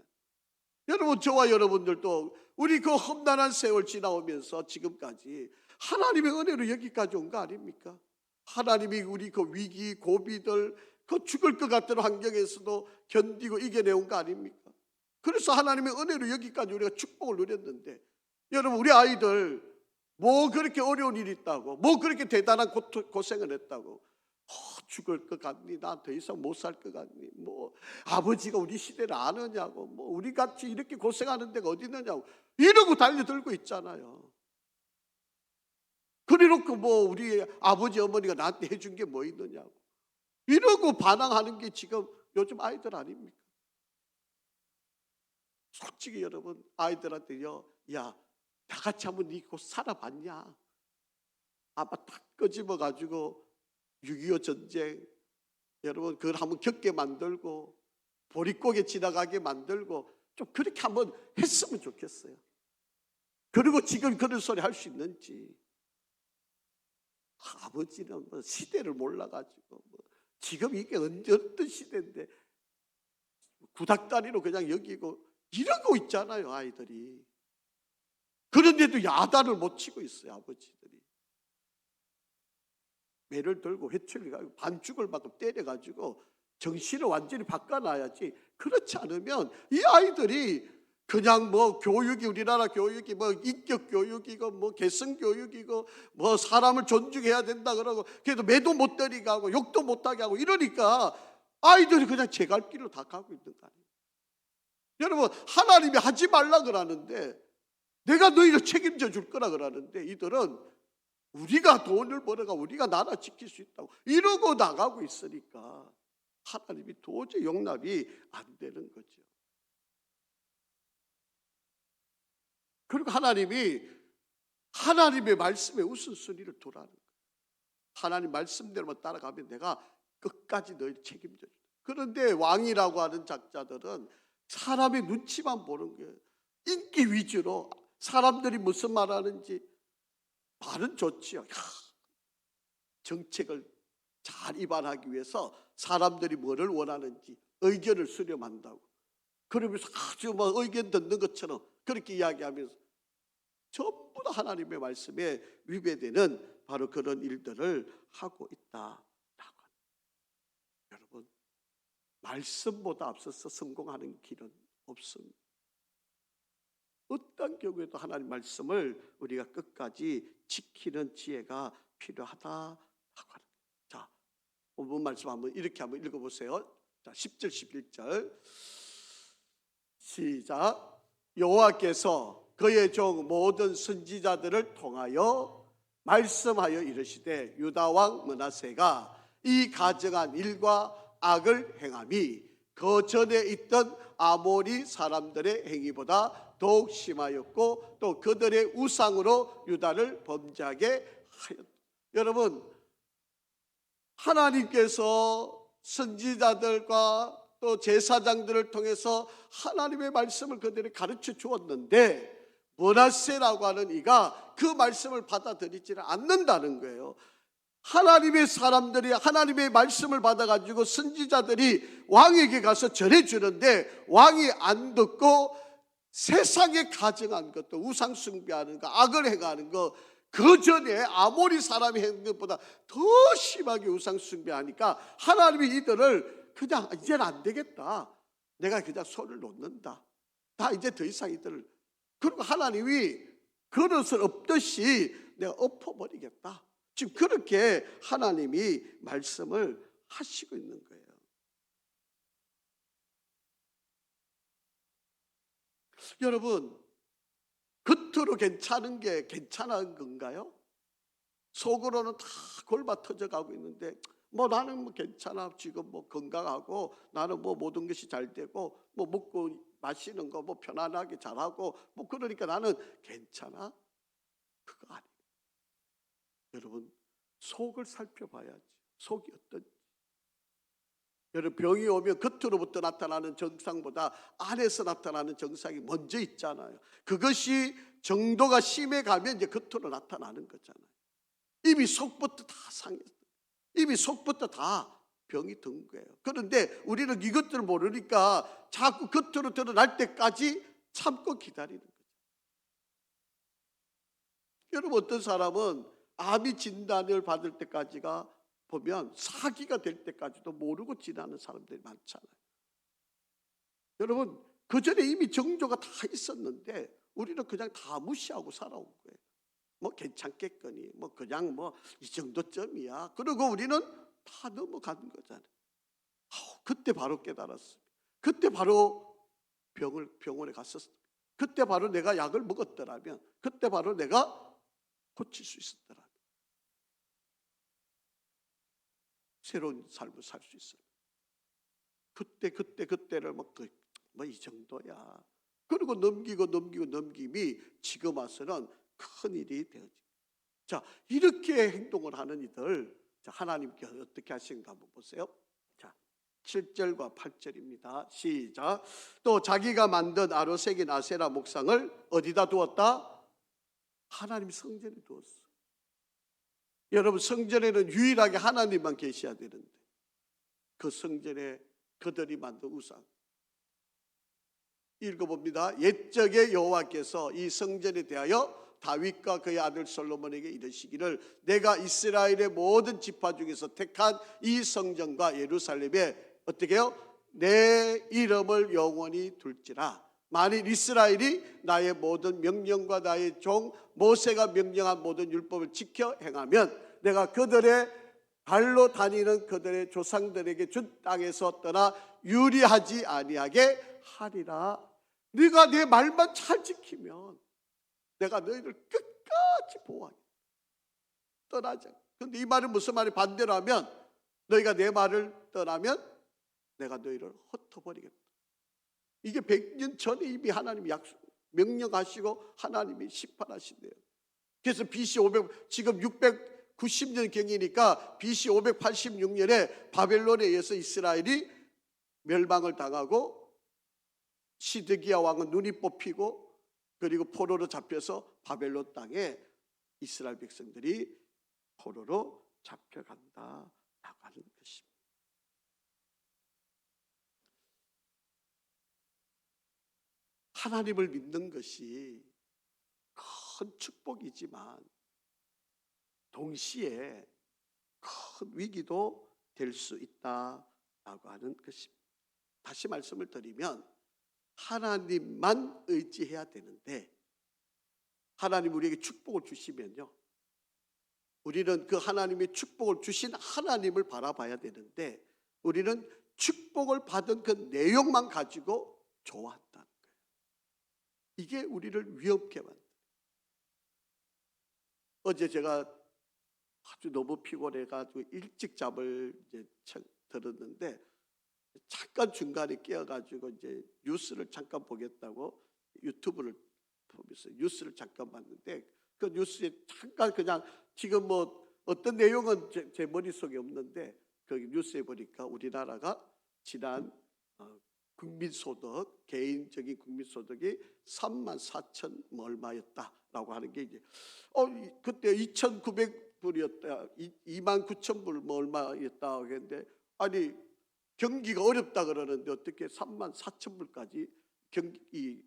여러분 저와 여러분들도 우리 그 험난한 세월 지나오면서 지금까지 하나님의 은혜로 여기까지 온 거 아닙니까? 하나님이 우리 그 위기 고비들 그 죽을 것 같은 환경에서도 견디고 이겨내온 거 아닙니까? 그래서 하나님의 은혜로 여기까지 우리가 축복을 누렸는데 여러분 우리 아이들 뭐 그렇게 어려운 일이 있다고 뭐 그렇게 대단한 고생을 했다고 죽을 것 같니? 나 더 이상 못 살 것 같니? 뭐 아버지가 우리 시대를 아느냐고 뭐 우리같이 이렇게 고생하는 데가 어디 있느냐고 이러고 달려들고 있잖아요. 그래놓고 뭐 우리 아버지 어머니가 나한테 해준 게 뭐 있느냐고 이러고 반항하는 게 지금 요즘 아이들 아닙니까? 솔직히 여러분 아이들한테요 야 나같이 한번 네 곧 살아봤냐? 아마 딱 끄집어가지고 6.25 전쟁 여러분 그걸 한번 겪게 만들고 보릿고개 지나가게 만들고 좀 그렇게 한번 했으면 좋겠어요. 그리고 지금 그런 소리 할 수 있는지 아버지는 뭐 시대를 몰라가지고 뭐 지금 이게 어떤 시대인데 구닥다리로 그냥 여기고 이러고 있잖아요 아이들이. 그런데도 야단을 못 치고 있어요. 아버지들이 매를 들고 회초리 가지고 반죽을 만큼 때려가지고 정신을 완전히 바꿔놔야지. 그렇지 않으면 이 아이들이 그냥 뭐 교육이, 우리나라 교육이 뭐 인격 교육이고 뭐 개성 교육이고 뭐 사람을 존중해야 된다 그러고, 그래도 매도 못 때리게 하고 욕도 못하게 하고 이러니까 아이들이 그냥 제 갈 길로 다 가고 있는 거 아니에요. 여러분, 하나님이 하지 말라 그러는데, 내가 너희를 책임져 줄 거라 그러는데, 이들은 우리가 돈을 벌어가 우리가 나라 지킬 수 있다고 이러고 나가고 있으니까 하나님이 도저히 용납이 안 되는 거죠. 그리고 하나님의 말씀에 우선순위를 두라는 거예요. 하나님 말씀대로만 따라가면 내가 끝까지 너희를 책임져 준다. 그런데 왕이라고 하는 작자들은 사람의 눈치만 보는 거예요. 인기 위주로 사람들이 무슨 말하는지, 말은 좋지요. 정책을 잘 입안하기 위해서 사람들이 뭐를 원하는지 의견을 수렴한다고, 그러면서 아주 막 의견 듣는 것처럼 그렇게 이야기하면서 전부 다 하나님의 말씀에 위배되는 바로 그런 일들을 하고 있다라고. 여러분, 말씀보다 앞서서 성공하는 길은 없습니다. 어떤 경우에도 하나님 말씀을 우리가 끝까지 지키는 지혜가 필요하다라고 하는. 자, 본문 말씀 이렇게 한번 읽어보세요. 자, 10절 11절 시작. 여호와께서 그의 종 모든 선지자들을 통하여 말씀하여 이르시되, 유다 왕 므낫세가 이 가증한 일과 악을 행함이 그 전에 있던 아모리 사람들의 행위보다 더욱 심하였고 또 그들의 우상으로 유다를 범죄하게 하였다. 여러분, 하나님께서 선지자들과 또 제사장들을 통해서 하나님의 말씀을 그들에게 가르쳐 주었는데, 므낫세라고 하는 이가 그 말씀을 받아들이지는 않는다는 거예요. 하나님의 사람들이 하나님의 말씀을 받아가지고 선지자들이 왕에게 가서 전해주는데 왕이 안 듣고 세상에 가증한 것도, 우상 숭배하는 거, 악을 행하는 거, 그 전에 아모리 사람이 했는 것보다 더 심하게 우상 숭배하니까 하나님이 이들을 그냥 이제는 안 되겠다, 내가 그냥 손을 놓는다, 다 이제 더 이상 이들을, 그리고 하나님이 그릇을 엎듯이 내가 엎어버리겠다. 지금 그렇게 하나님이 말씀을 하시고 있는 거예요. 여러분, 겉으로 괜찮은 게 괜찮은 건가요? 속으로는 다 골마 터져가고 있는데, 뭐 나는 뭐 괜찮아, 지금 뭐 건강하고 나는 뭐 모든 것이 잘 되고 뭐 먹고 마시는 거 뭐 편안하게 잘하고 뭐 그러니까 나는 괜찮아? 그거 아니에요. 여러분, 속을 살펴봐야지. 속이 어떤지. 여러분, 병이 오면 겉으로부터 나타나는 증상보다 안에서 나타나는 증상이 먼저 있잖아요. 그것이 정도가 심해 가면 이제 겉으로 나타나는 거잖아요. 이미 속부터 다 상했어요. 이미 속부터 다 병이 든 거예요. 그런데 우리는 이것들을 모르니까 자꾸 겉으로 드러날 때까지 참고 기다리는 거죠. 여러분, 어떤 사람은 암이 진단을 받을 때까지가 보면 사기가 될 때까지도 모르고 지나는 사람들이 많잖아요. 여러분, 그 전에 이미 정조가 다 있었는데 우리는 그냥 다 무시하고 살아온 거예요. 뭐 괜찮겠거니, 뭐 그냥 뭐 이 정도쯤이야. 그리고 우리는 다 넘어가는 거잖아요. 그때 바로 깨달았습니다. 그때 바로 병원에 갔었습니다. 그때 바로 내가 약을 먹었더라면, 그때 바로 내가 고칠 수 있었더라면 새로운 삶을 살 수 있어요. 그때를 뭐 이 정도야. 그리고 넘김이 지금 와서는 큰 일이 되어집니다. 자, 이렇게 행동을 하는 이들, 자, 하나님께 어떻게 하시는가 한번 보세요. 자, 7절과 8절입니다. 시작. 또 자기가 만든 아로 새긴 아세라 목상을 어디다 두었다? 하나님 성전에 두었어. 여러분, 성전에는 유일하게 하나님만 계셔야 되는데 그 성전에 그들이 만든 우상, 읽어봅니다. 옛적에 여호와께서 이 성전에 대하여 다윗과 그의 아들 솔로몬에게 이르시기를 내가 이스라엘의 모든 지파 중에서 택한 이 성전과 예루살렘에 어떻게 해요? 내 이름을 영원히 둘지라. 만일 이스라엘이 나의 모든 명령과 나의 종 모세가 명령한 모든 율법을 지켜 행하면 내가 그들의 발로 다니는 그들의 조상들에게 준 땅에서 떠나 유리하지 아니하게 하리라. 네가 내 말만 잘 지키면 내가 너희를 끝까지 보호하겠다. 떠나지 않고. 그런데 이 말은 무슨 말이 반대로 하면 너희가 내 말을 떠나면 내가 너희를 흩어버리겠다. 이게 100년 전에 이미 하나님이 명령하시고 하나님이 심판하신대요. 그래서 BC 500, 지금 690년 경이니까 BC 586년에 바벨론에 의해서 이스라엘이 멸망을 당하고 시드기야 왕은 눈이 뽑히고 그리고 포로로 잡혀서 바벨론 땅에 이스라엘 백성들이 포로로 잡혀간다라고 하는 것입니다. 하나님을 믿는 것이 큰 축복이지만 동시에 큰 위기도 될 수 있다라고 하는 것입니다. 다시 말씀을 드리면 하나님만 의지해야 되는데 하나님 우리에게 축복을 주시면요, 우리는 그 하나님의 축복을 주신 하나님을 바라봐야 되는데 우리는 축복을 받은 그 내용만 가지고 좋아한다는 거예요. 이게 우리를 위협게 만들어요. 어제 제가 아주 너무 피곤해가지고 일찍 잠을 이제 들었는데 잠깐 중간에 깨어가지고 이제 뉴스를 잠깐 보겠다고 유튜브를 보면서 뉴스를 잠깐 봤는데 그 뉴스에 잠깐 그냥 지금 뭐 어떤 내용은 제 머릿속에 없는데 거기 뉴스에 보니까 우리나라가 지난 국민소득, 개인적인 국민소득이 34,000 얼마였다라고 하는 게 이제 그때 2,900불이었다, 29,000불 뭐 얼마였다 했는데 아니 경기가 어렵다 그러는데 어떻게 34,000불까지 이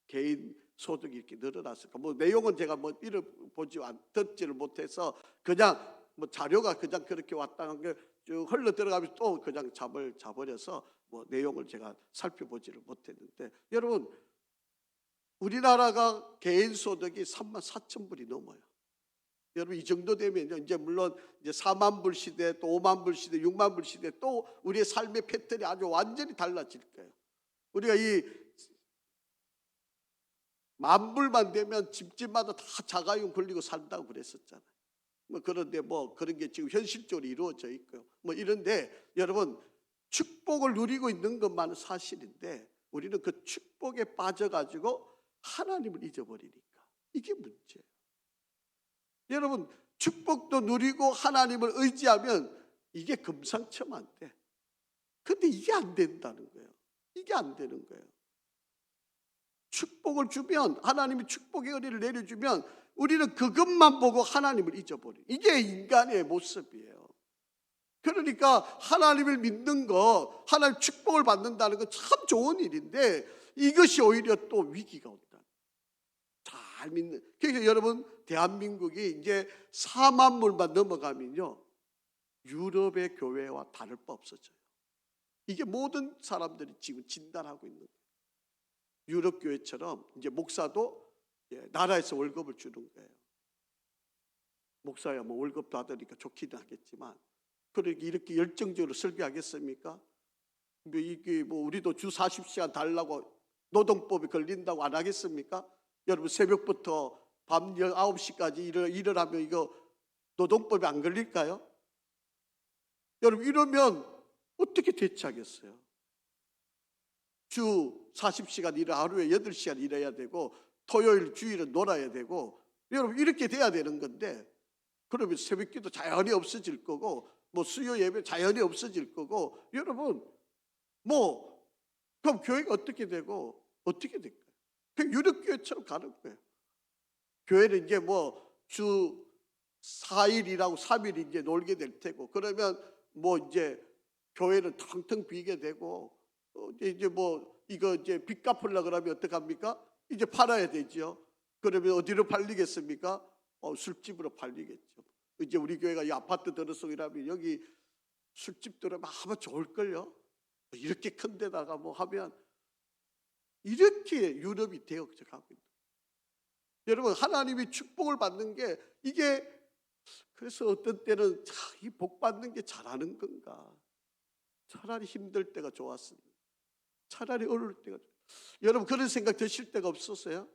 개인 소득이 이렇게 늘어났을까? 뭐 내용은 제가 뭐 읽어보지 듣지를 못해서 그냥 뭐 자료가 그냥 그렇게 왔다 한 게 쭉 흘러 들어가면서 또 그냥 잠을 자버려서 뭐 내용을 제가 살펴보지를 못했는데 여러분 우리나라가 개인 소득이 34,000불이 넘어요. 여러분 이 정도 되면요 이제 물론 이제 4만 불 시대 또 5만 불 시대 6만 불 시대 또 우리의 삶의 패턴이 아주 완전히 달라질 거예요. 우리가 이 10,000불만 되면 집집마다 다 자가용 걸리고 산다고 그랬었잖아요. 뭐 그런데 뭐 그런 게 지금 현실적으로 이루어져 있고요. 뭐 이런데 여러분 축복을 누리고 있는 것만은 사실인데 우리는 그 축복에 빠져가지고 하나님을 잊어버리니까 이게 문제예요. 여러분 축복도 누리고 하나님을 의지하면 이게 금상첨화인데 근데 이게 안 된다는 거예요. 이게 안 되는 거예요. 축복을 주면 하나님이 축복의 은혜를 내려주면 우리는 그것만 보고 하나님을 잊어버려요. 이게 인간의 모습이에요. 그러니까 하나님을 믿는 거, 하나님 축복을 받는다는 건 참 좋은 일인데 이것이 오히려 또 위기가 온다. 잘 믿는. 그러니까 여러분 대한민국이 이제 4만 불만 넘어가면요 유럽의 교회와 다를 바 없어져요. 이게 모든 사람들이 지금 진단하고 있는 거예요. 유럽 교회처럼 이제 목사도 나라에서 월급을 주는 거예요. 목사야 뭐 월급 받으니까 좋기는 하겠지만 그러니까 이렇게 열정적으로 설교하겠습니까? 이게 뭐 우리도 주 40시간 달라고 노동법에 걸린다고 안 하겠습니까? 여러분 새벽부터 밤 9시까지 일을 하면 이거 노동법에 안 걸릴까요? 여러분 이러면 어떻게 대처하겠어요? 주 40시간 일을 하루에 8시간 일해야 되고 토요일 주일은 놀아야 되고 여러분 이렇게 돼야 되는 건데 그러면 새벽기도 자연히 없어질 거고 뭐 수요 예배 자연히 없어질 거고 여러분 뭐 그럼 교회가 어떻게 되고 어떻게 될까요? 그냥 유럽교회처럼 가는 거예요. 교회는 이제 뭐 주 4일이라고 3일 이제 놀게 될 테고 그러면 뭐 이제 교회는 텅텅 비게 되고 이제 뭐 이거 이제 빚 갚으려고 그러면 어떡합니까? 이제 팔아야 되죠. 그러면 어디로 팔리겠습니까? 술집으로 팔리겠죠. 이제 우리 교회가 이 아파트 들어서이라면 여기 술집 들어가면 아마 좋을걸요. 이렇게 큰 데다가 뭐 하면 이렇게 유럽이 되어가고 있는. 여러분, 하나님이 축복을 받는 게 이게, 그래서 어떤 때는 이 복 받는 게 잘하는 건가? 차라리 힘들 때가 좋았습니다. 차라리 어려울 때가. 여러분, 그런 생각 드실 때가 없었어요?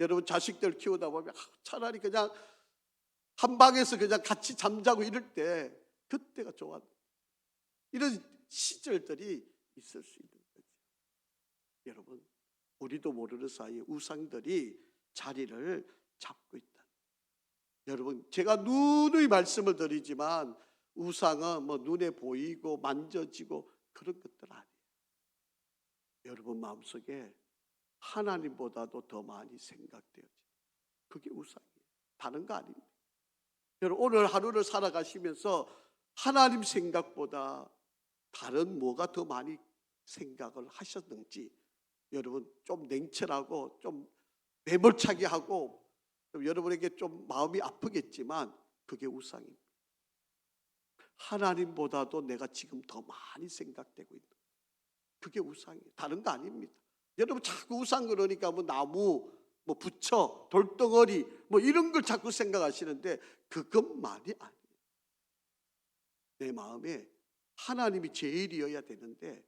여러분, 자식들 키우다 보면 차라리 그냥 한 방에서 그냥 같이 잠자고 이럴 때 그때가 좋았다. 이런 시절들이 있을 수 있는 거죠. 여러분, 우리도 모르는 사이에 우상들이 자리를 잡고 있다. 여러분, 제가 누누이 말씀을 드리지만 우상은 뭐 눈에 보이고 만져지고 그런 것들 아니에요. 여러분 마음속에 하나님보다도 더 많이 생각되어지는, 그게 우상이에요. 다른 거 아닙니다. 여러분, 오늘 하루를 살아가시면서 하나님 생각보다 다른 뭐가 더 많이 생각을 하셨는지, 여러분 좀 냉철하고 좀 매몰차게 하고, 여러분에게 좀 마음이 아프겠지만 그게 우상입니다. 하나님보다도 내가 지금 더 많이 생각되고 있는, 그게 우상이에요. 다른 거 아닙니다. 여러분 자꾸 우상 그러니까 뭐 나무, 뭐 부처, 돌덩어리 뭐 이런 걸 자꾸 생각하시는데 그것만이 아니에요. 내 마음에 하나님이 제일이어야 되는데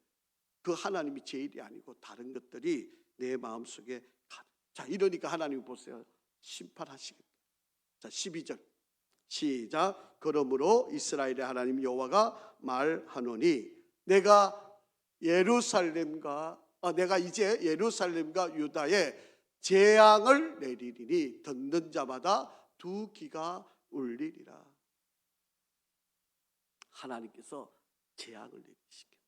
그 하나님이 제일이 아니고 다른 것들이 내 마음속에 가득. 자, 이러니까 하나님 보세요. 심판하시겠다. 자, 12절 시작. 그러므로 이스라엘의 하나님 여호와가 말하노니 내가 이제 예루살렘과 유다에 재앙을 내리리니 듣는 자마다 두 귀가 울리리라. 하나님께서 재앙을 내리시겠다.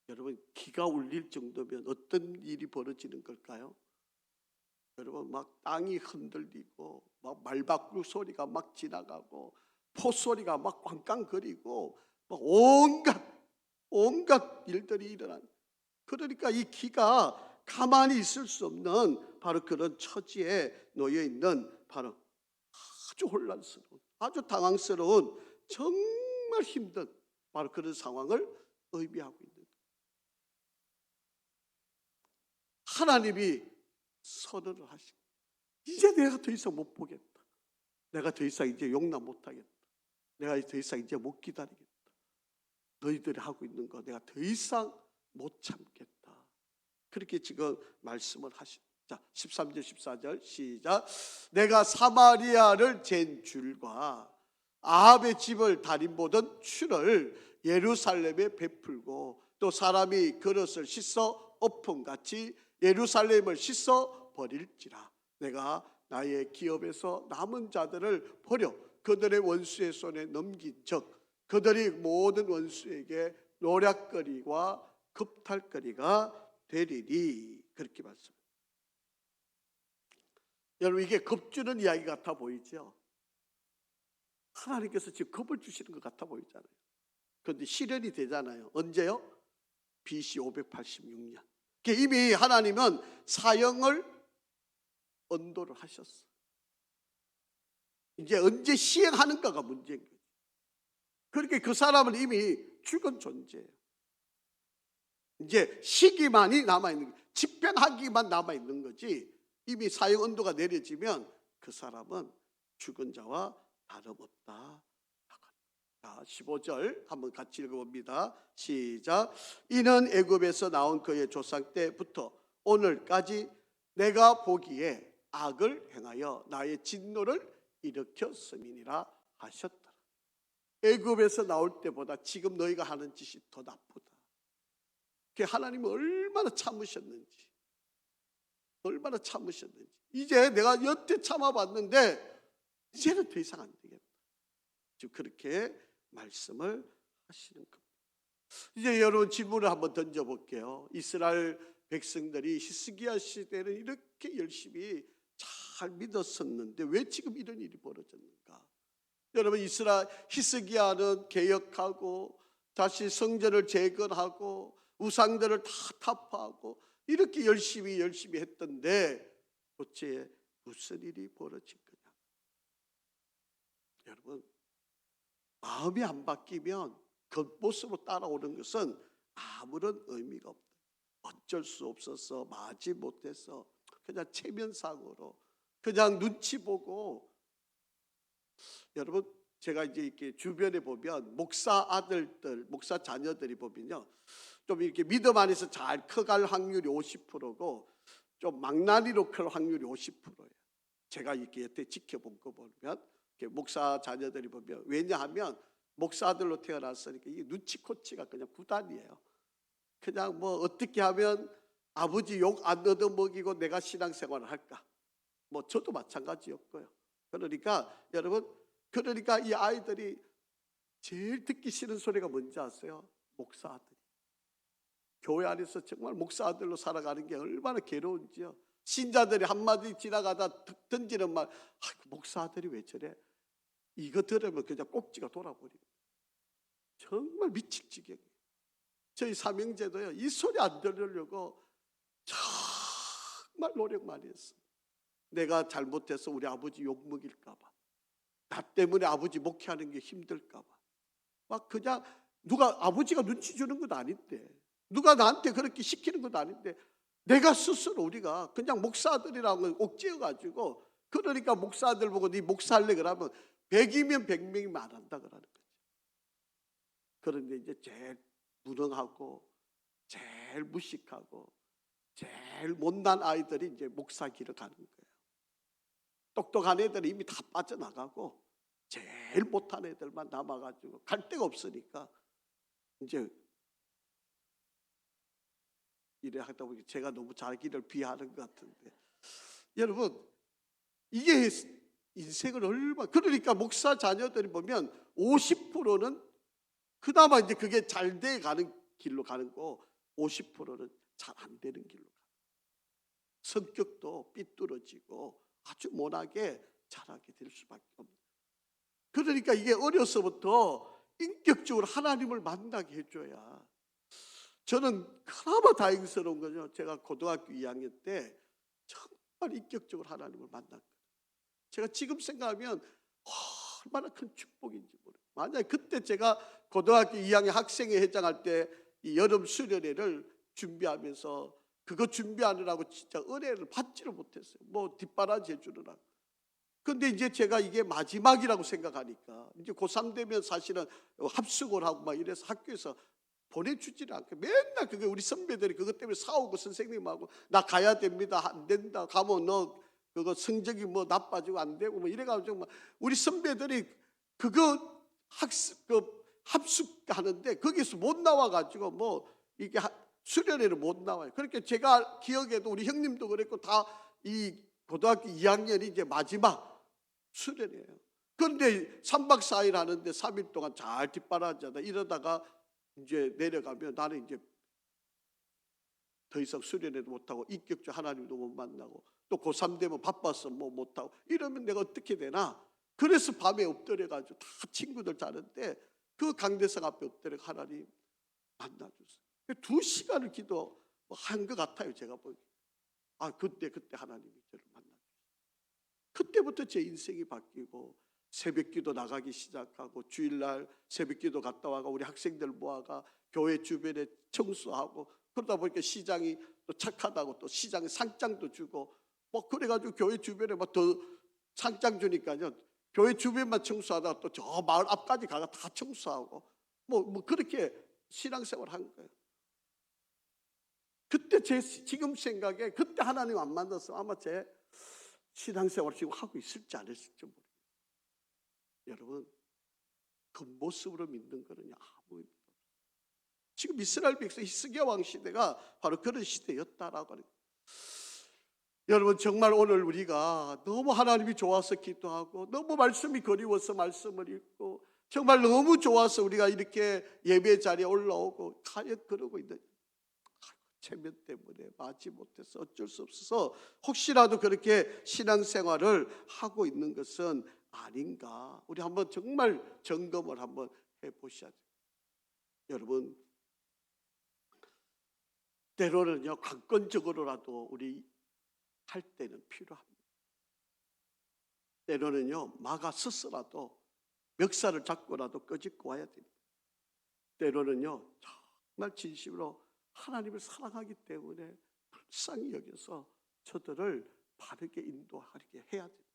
여러분, 귀가 울릴 정도면 어떤 일이 벌어지는 걸까요? 여러분, 막 땅이 흔들리고 막 말박루 소리가 막 지나가고 포소리가 막 꽝꽝거리고 막 온갖 일들이 일어난. 그러니까 이 귀가 가만히 있을 수 없는 바로 그런 처지에 놓여 있는, 바로 아주 혼란스러운, 아주 당황스러운, 정말 힘든 바로 그런 상황을 의미하고 있는 거예요. 하나님이 선언을 하시고, 이제 내가 더 이상 못 보겠다. 내가 더 이상 이제 용납 못 하겠다. 내가 더 이상 이제 못 기다리겠다. 너희들이 하고 있는 거 내가 더 이상 못 참겠다. 그렇게 지금 말씀을 하십니다. 자, 13절 14절 시작. 내가 사마리아를 잰 줄과 아합의 집을 달인보던 추를 예루살렘에 베풀고 또 사람이 그릇을 씻어 엎음같이 예루살렘을 씻어 버릴지라. 내가 나의 기업에서 남은 자들을 버려 그들의 원수의 손에 넘긴 적 그들이 모든 원수에게 노략거리와 겁탈거리가 되리니. 그렇게 말씀합니다. 여러분, 이게 겁주는 이야기 같아 보이죠? 하나님께서 지금 겁을 주시는 것 같아 보이잖아요. 그런데 실현이 되잖아요. 언제요? BC 586년. 이미 하나님은 사형을 언도를 하셨어요. 이제 언제 시행하는가가 문제인 거예요. 그렇게 그 사람은 이미 죽은 존재예요. 이제 시기만이 남아있는 거예요. 집행하기만 남아있는 거지, 이미 사형 언도가 내려지면 그 사람은 죽은 자와 다름없다. 자, 15절 한번 같이 읽어봅니다. 시작. 이는 애굽에서 나온 그의 조상 때부터 오늘까지 내가 보기에 악을 행하여 나의 진노를 일으켰음이니라 하셨다. 애굽에서 나올 때보다 지금 너희가 하는 짓이 더 나쁘다. 하나님은 얼마나 참으셨는지, 얼마나 참으셨는지. 이제 내가 여태 참아봤는데 이제는 더 이상 안 되겠다. 지금 그렇게 말씀을 하시는 겁니다. 이제 여러분 질문을 한번 던져볼게요. 이스라엘 백성들이 히스기야 시대는 이렇게 열심히 잘 믿었었는데 왜 지금 이런 일이 벌어졌는가? 여러분, 히스기야는 개혁하고 다시 성전을 재건하고 우상들을 다 타파하고 이렇게 열심히 했던데 도대체 무슨 일이 벌어진 거냐? 여러분, 마음이 안 바뀌면 겉모습으로 따라오는 것은 아무런 의미가 없다. 어쩔 수 없어서 마지 못해서 그냥 체면상으로 그냥 눈치 보고. 여러분, 제가 이제 이렇게 주변에 보면 목사 아들들, 목사 자녀들이 보면요, 좀 이렇게 믿음 안에서 잘 커갈 확률이 50%고 좀 망나니로 클 확률이 50%예요. 제가 이렇게 여태 지켜본 거 보면 목사 자녀들이 보면, 왜냐하면 목사들로 태어났으니까 이게 눈치코치가 그냥 구단이에요. 그냥 뭐 어떻게 하면 아버지 욕 안 얻어먹이고 내가 신앙생활을 할까? 뭐 저도 마찬가지였고요. 그러니까 여러분, 그러니까 이 아이들이 제일 듣기 싫은 소리가 뭔지 아세요? 목사 아들이. 교회 안에서 정말 목사 아들로 살아가는 게 얼마나 괴로운지요. 신자들이 한마디 지나가다 던지는 말, 목사 아들이 왜 저래? 이거 들으면 그냥 꼭지가 돌아버리고 정말 미칠 지경이에요. 저희 삼형제도요, 이 소리 안 들으려고 정말 노력 많이 했어요. 내가 잘못해서 우리 아버지 욕먹일까 봐, 나 때문에 아버지 목회하는 게 힘들까 봐, 막 그냥 누가 아버지가 눈치 주는 건 아닌데, 누가 나한테 그렇게 시키는 것도 아닌데, 내가 스스로 우리가 그냥 목사들이라고 옥죄어가지고, 그러니까 목사들 보고 네 목사할래 그러면 100이면 100명이면 안 한다 그러는 거죠. 그런데 이제 제일 무능하고 제일 무식하고 제일 못난 아이들이 이제 목사 길을 가는 거예요. 똑똑한 애들은 이미 다 빠져나가고 제일 못한 애들만 남아가지고 갈 데가 없으니까 이제 이래 하다 보니 제가 너무 자기를 비하하는 것 같은데, 여러분, 이게 인생을 얼마나, 그러니까 목사 자녀들이 보면 50%는 그나마 이제 그게 잘 돼 가는 길로 가는 거, 50%는 잘 안 되는 길로 가는, 성격도 삐뚤어지고 아주 모나게 자라게 될 수밖에 없는. 그러니까 이게 어려서부터 인격적으로 하나님을 만나게 해줘야. 저는 그나마 다행스러운 거죠. 제가 고등학교 2학년 때 정말 인격적으로 하나님을 만났거든요. 제가 지금 생각하면 얼마나 큰 축복인지 모르겠어요. 만약에 그때 제가 고등학교 2학년 학생회 회장할 때 이 여름 수련회를 준비하면서 그거 준비하느라고 진짜 은혜를 받지를 못했어요. 뭐 뒷바라지 해주느라고. 근데 이제 제가 이게 마지막이라고 생각하니까 이제 고3 되면 사실은 합숙을 하고 막 이래서 학교에서 보내주지를 않고 맨날 그게 우리 선배들이 그것 때문에 싸우고 선생님하고 나 가야 됩니다. 안 된다. 가면 너 그거 성적이 뭐 나빠지고 안 되고 뭐 이래가지고 막 우리 선배들이 그거 합숙하는데 거기서 못 나와가지고 뭐 이게 수련회를 못 나와요. 그렇게 제가 기억에도 우리 형님도 그랬고 다 이 고등학교 2학년이 이제 마지막 수련회예요. 그런데 3박 4일 하는데 3일 동안 잘 뒷바라지하다 이러다가 이제 내려가면 나는 이제 더 이상 수련회도 못하고 인격적 하나님도 못 만나고 또 고3 되면 바빠서 뭐 못하고 이러면 내가 어떻게 되나. 그래서 밤에 엎드려가지고 다 친구들 자는데 그 강대상 앞에 엎드려 하나님 만나주세요. 2시간을 기도한 것 같아요. 제가 보기. 그때 하나님이 저를 만나주세요. 그때부터 제 인생이 바뀌고 새벽기도 나가기 시작하고 주일날 새벽기도 갔다 와가 우리 학생들 모아가 교회 주변에 청소하고 그러다 보니까 시장이 또 착하다고 또 시장에 상장도 주고 뭐 그래가지고 교회 주변에 막 더 상장 주니까요. 교회 주변만 청소하다가 또 저 마을 앞까지 가가 다 청소하고 뭐 그렇게 신앙생활을 한 거예요. 그때 제 지금 생각에 그때 하나님 안 만났으면 아마 제 신앙생활을 지금 하고 있을지 안 했을지 모르겠어요. 여러분, 겉모습으로 믿는 거는 아무 의미가 없어요. 지금 이스라엘 백성 히스기야 왕 시대가 바로 그런 시대였다라고 하는 거예요. 여러분, 정말 오늘 우리가 너무 하나님이 좋아서 기도하고 너무 말씀이 그리워서 말씀을 읽고 정말 너무 좋아서 우리가 이렇게 예배 자리에 올라오고 가연 그러고 있는 체면 때문에 맞지 못해서 어쩔 수 없어서 혹시라도 그렇게 신앙생활을 하고 있는 것은 아닌가. 우리 한번 정말 점검을 한번 해보셔야 돼요. 여러분, 때로는요 강권적으로라도 우리 할 때는 필요합니다. 때로는요 막아 서서라도 멱살을 잡고라도 끄집고 와야 됩니다. 때로는요 정말 진심으로 하나님을 사랑하기 때문에 불쌍히 여겨서 저들을 바르게 인도하게 해야 됩니다.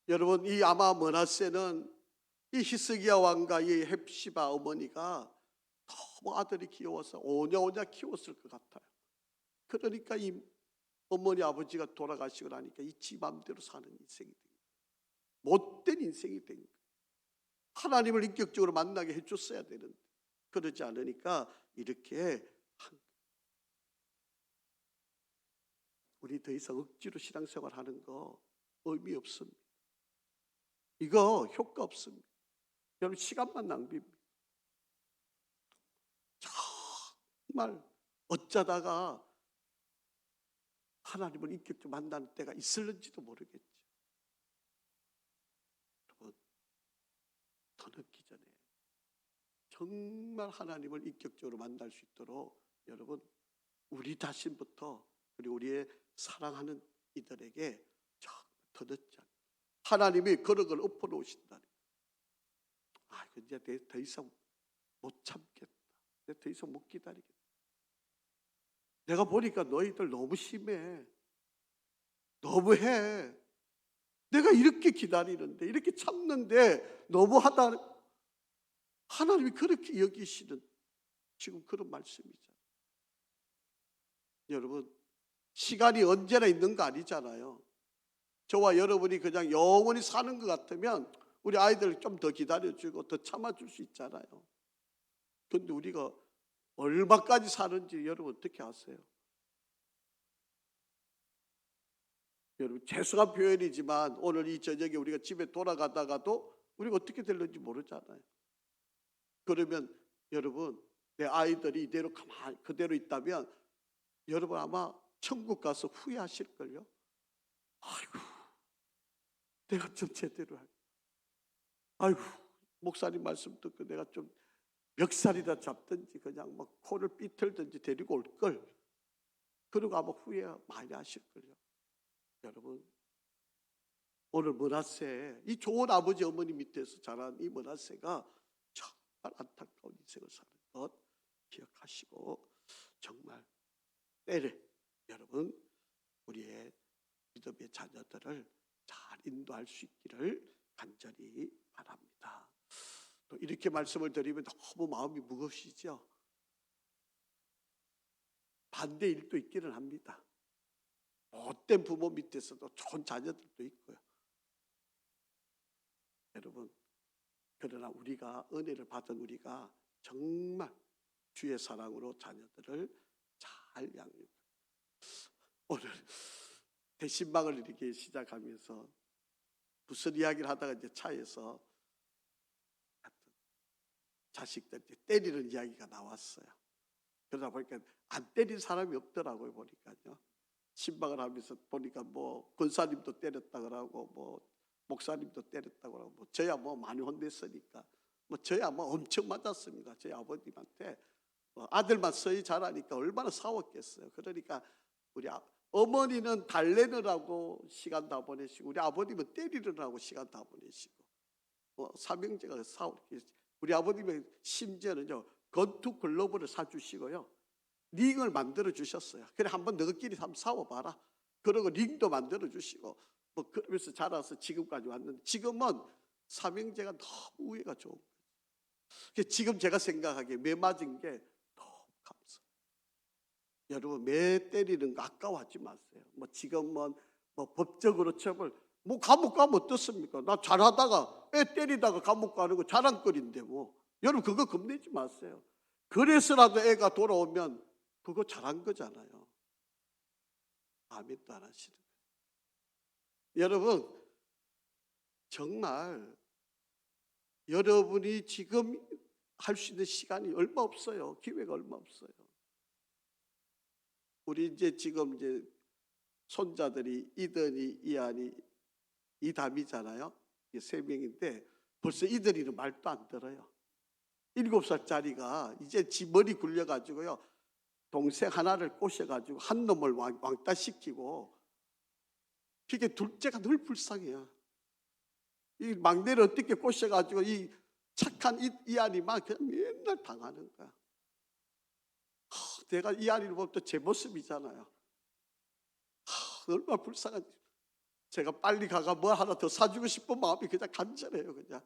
여러분, 이 아마 므낫세는 이 히스기야 왕과 이 헵시바 어머니가 너무 아들이 귀여워서 오냐오냐 키웠을 것 같아요. 그러니까 이 어머니 아버지가 돌아가시고 나니까 이 지 맘대로 사는 인생이 된 거예요. 못된 인생이 된 거예요. 하나님을 인격적으로 만나게 해줬어야 되는데 그러지 않으니까 이렇게 한 거예요. 우리 더 이상 억지로 신앙생활하는 거 의미 없습니다. 이거 효과 없습니다. 여러분, 시간만 낭비입니다. 정말 어쩌다가 하나님을 인격적으로 만나는 때가 있을는지도 모르겠죠. 여러분, 더 늦기 전에 정말 하나님을 인격적으로 만날 수 있도록 여러분, 우리 자신부터 그리고 우리의 사랑하는 이들에게 더 늦지 않게 하나님이 그런 걸 엎어놓으신다니, 이제 더 이상 못 참겠다, 더 이상 못 기다리겠다, 내가 보니까 너희들 너무 심해, 너무해, 내가 이렇게 기다리는데 이렇게 참는데 너무하다. 하나님이 그렇게 여기시는 지금 그런 말씀이잖아요. 여러분, 시간이 언제나 있는 거 아니잖아요. 저와 여러분이 그냥 영원히 사는 것 같으면 우리 아이들 좀 더 기다려주고 더 참아줄 수 있잖아요. 그런데 우리가 얼마까지 사는지 여러분 어떻게 아세요? 여러분, 죄송한 표현이지만 오늘 이 저녁에 우리가 집에 돌아가다가도 우리가 어떻게 될는지 모르잖아요. 그러면 여러분, 내 아이들이 이대로 가만히 그대로 있다면 여러분 아마 천국 가서 후회하실걸요. 아이고, 내가 좀 제대로 할, 아이고, 목사님 말씀 듣고 내가 좀 멱살이다 잡든지 그냥 막 코를 삐틀든지 데리고 올걸. 그러고 아마 후회 많이 하실걸요. 여러분, 오늘 므낫세, 이 좋은 아버지 어머니 밑에서 자란 이 므낫세가 정말 안타까운 인생을 사는 것 기억하시고 정말 때를 여러분 우리의 믿음의 자녀들을 잘 인도할 수 있기를 간절히 바랍니다. 또 이렇게 말씀을 드리면 너무 마음이 무거우시죠? 반대 일도 있기는 합니다. 못된 부모 밑에서도 좋은 자녀들도 있고요. 여러분, 그러나 우리가 은혜를 받은 우리가 정말 주의 사랑으로 자녀들을 잘 양육. 오늘 대신방을 이렇게 시작하면서 무슨 이야기를 하다가 이제 차에서 자식들 때리는 이야기가 나왔어요. 그러다 보니까 안 때린 사람이 없더라고요. 보니까요. 신방을 하면서 보니까 뭐 권사님도 때렸다 그러고 뭐 목사님도 때렸다 그러고 뭐 저야 뭐 많이 혼냈으니까 뭐 저야 뭐 엄청 맞았습니다. 저희 아버님한테 뭐 아들만 서희 잘하니까 얼마나 싸웠겠어요. 그러니까 우리 어머니는 달래느라고 시간 다 보내시고 우리 아버님은 때리느라고 시간 다 보내시고 삼형제가 싸우고 우리 아버님의 심지어는요 건투 글러브를 사주시고요 링을 만들어 주셨어요. 그래 한번 너희끼리 한번 싸워봐라. 그리고 링도 만들어 주시고 뭐 그러면서 자라서 지금까지 왔는데 지금은 삼형제가 너무 우애가 좋은 거예요. 지금 제가 생각하기에 매 맞은 게 너무 감사해요. 여러분, 매 때리는 거 아까워하지 마세요. 뭐 지금은 뭐 법적으로 처벌, 뭐 감옥 가면 어떻습니까? 나 잘하다가 애 때리다가 감옥 가는 거 자랑거리인데 뭐. 여러분 그거 겁내지 마세요. 그래서라도 애가 돌아오면 그거 잘한 거잖아요. 아멘도 안 하시는 거예요. 여러분, 정말 여러분이 지금 할 수 있는 시간이 얼마 없어요. 기회가 얼마 없어요. 우리 이제 지금 이제 손자들이 이든이, 이한이, 이담이잖아요. 이게 3명인데 벌써 이든이는 말도 안 들어요. 7살짜리가 이제 지 머리 굴려가지고요, 동생 하나를 꼬셔가지고 한 놈을 왕따시키고, 그게 둘째가 늘 불쌍해요. 이 막내를 어떻게 꼬셔가지고 이 착한 이 아이만 그냥 맨날 당하는 거야. 내가 이 아이를 보면 또 제 모습이잖아요. 얼마나 불쌍한지. 제가 빨리 가가 뭐 하나 더 사주고 싶은 마음이 그냥 간절해요. 그냥.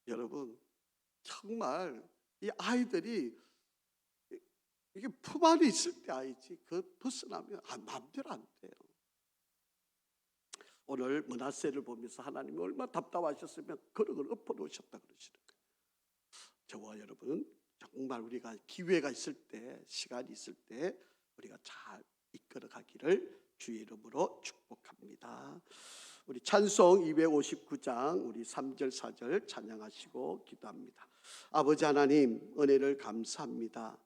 여러분, 정말 이 아이들이 이게 품 안에 있을 때 아이지, 그 벗어나면 마음대로 안 돼요. 오늘 므낫세를 보면서 하나님이 얼마나 답답하셨으면 그릇을 엎어놓으셨다 그러시는 거예요. 저와 여러분, 정말 우리가 기회가 있을 때, 시간이 있을 때 우리가 잘 이끌어가기를 주의 이름으로 축복합니다. 우리 찬송 259장 우리 3절 4절 찬양하시고 기도합니다. 아버지 하나님, 은혜를 감사합니다.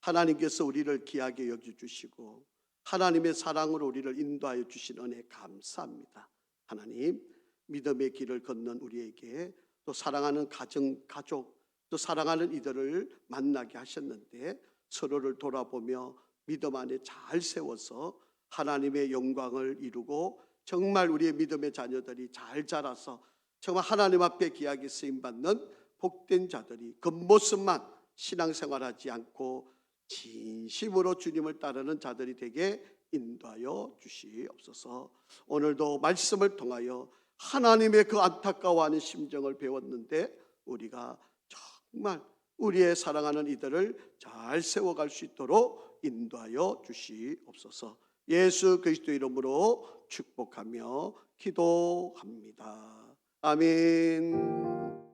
하나님께서 우리를 귀하게 여겨주시고 하나님의 사랑으로 우리를 인도하여 주신 은혜 감사합니다. 하나님, 믿음의 길을 걷는 우리에게 또 사랑하는 가족, 또 사랑하는 이들을 만나게 하셨는데 서로를 돌아보며 믿음 안에 잘 세워서 하나님의 영광을 이루고 정말 우리의 믿음의 자녀들이 잘 자라서 정말 하나님 앞에 귀하게 쓰임받는 복된 자들이 겉모습만 신앙생활하지 않고 진심으로 주님을 따르는 자들이 되게 인도하여 주시옵소서. 오늘도 말씀을 통하여 하나님의 그 안타까워하는 심정을 배웠는데 우리가 정말 우리의 사랑하는 이들을 잘 세워갈 수 있도록 인도하여 주시옵소서. 예수 그리스도 이름으로 축복하며 기도합니다. 아멘.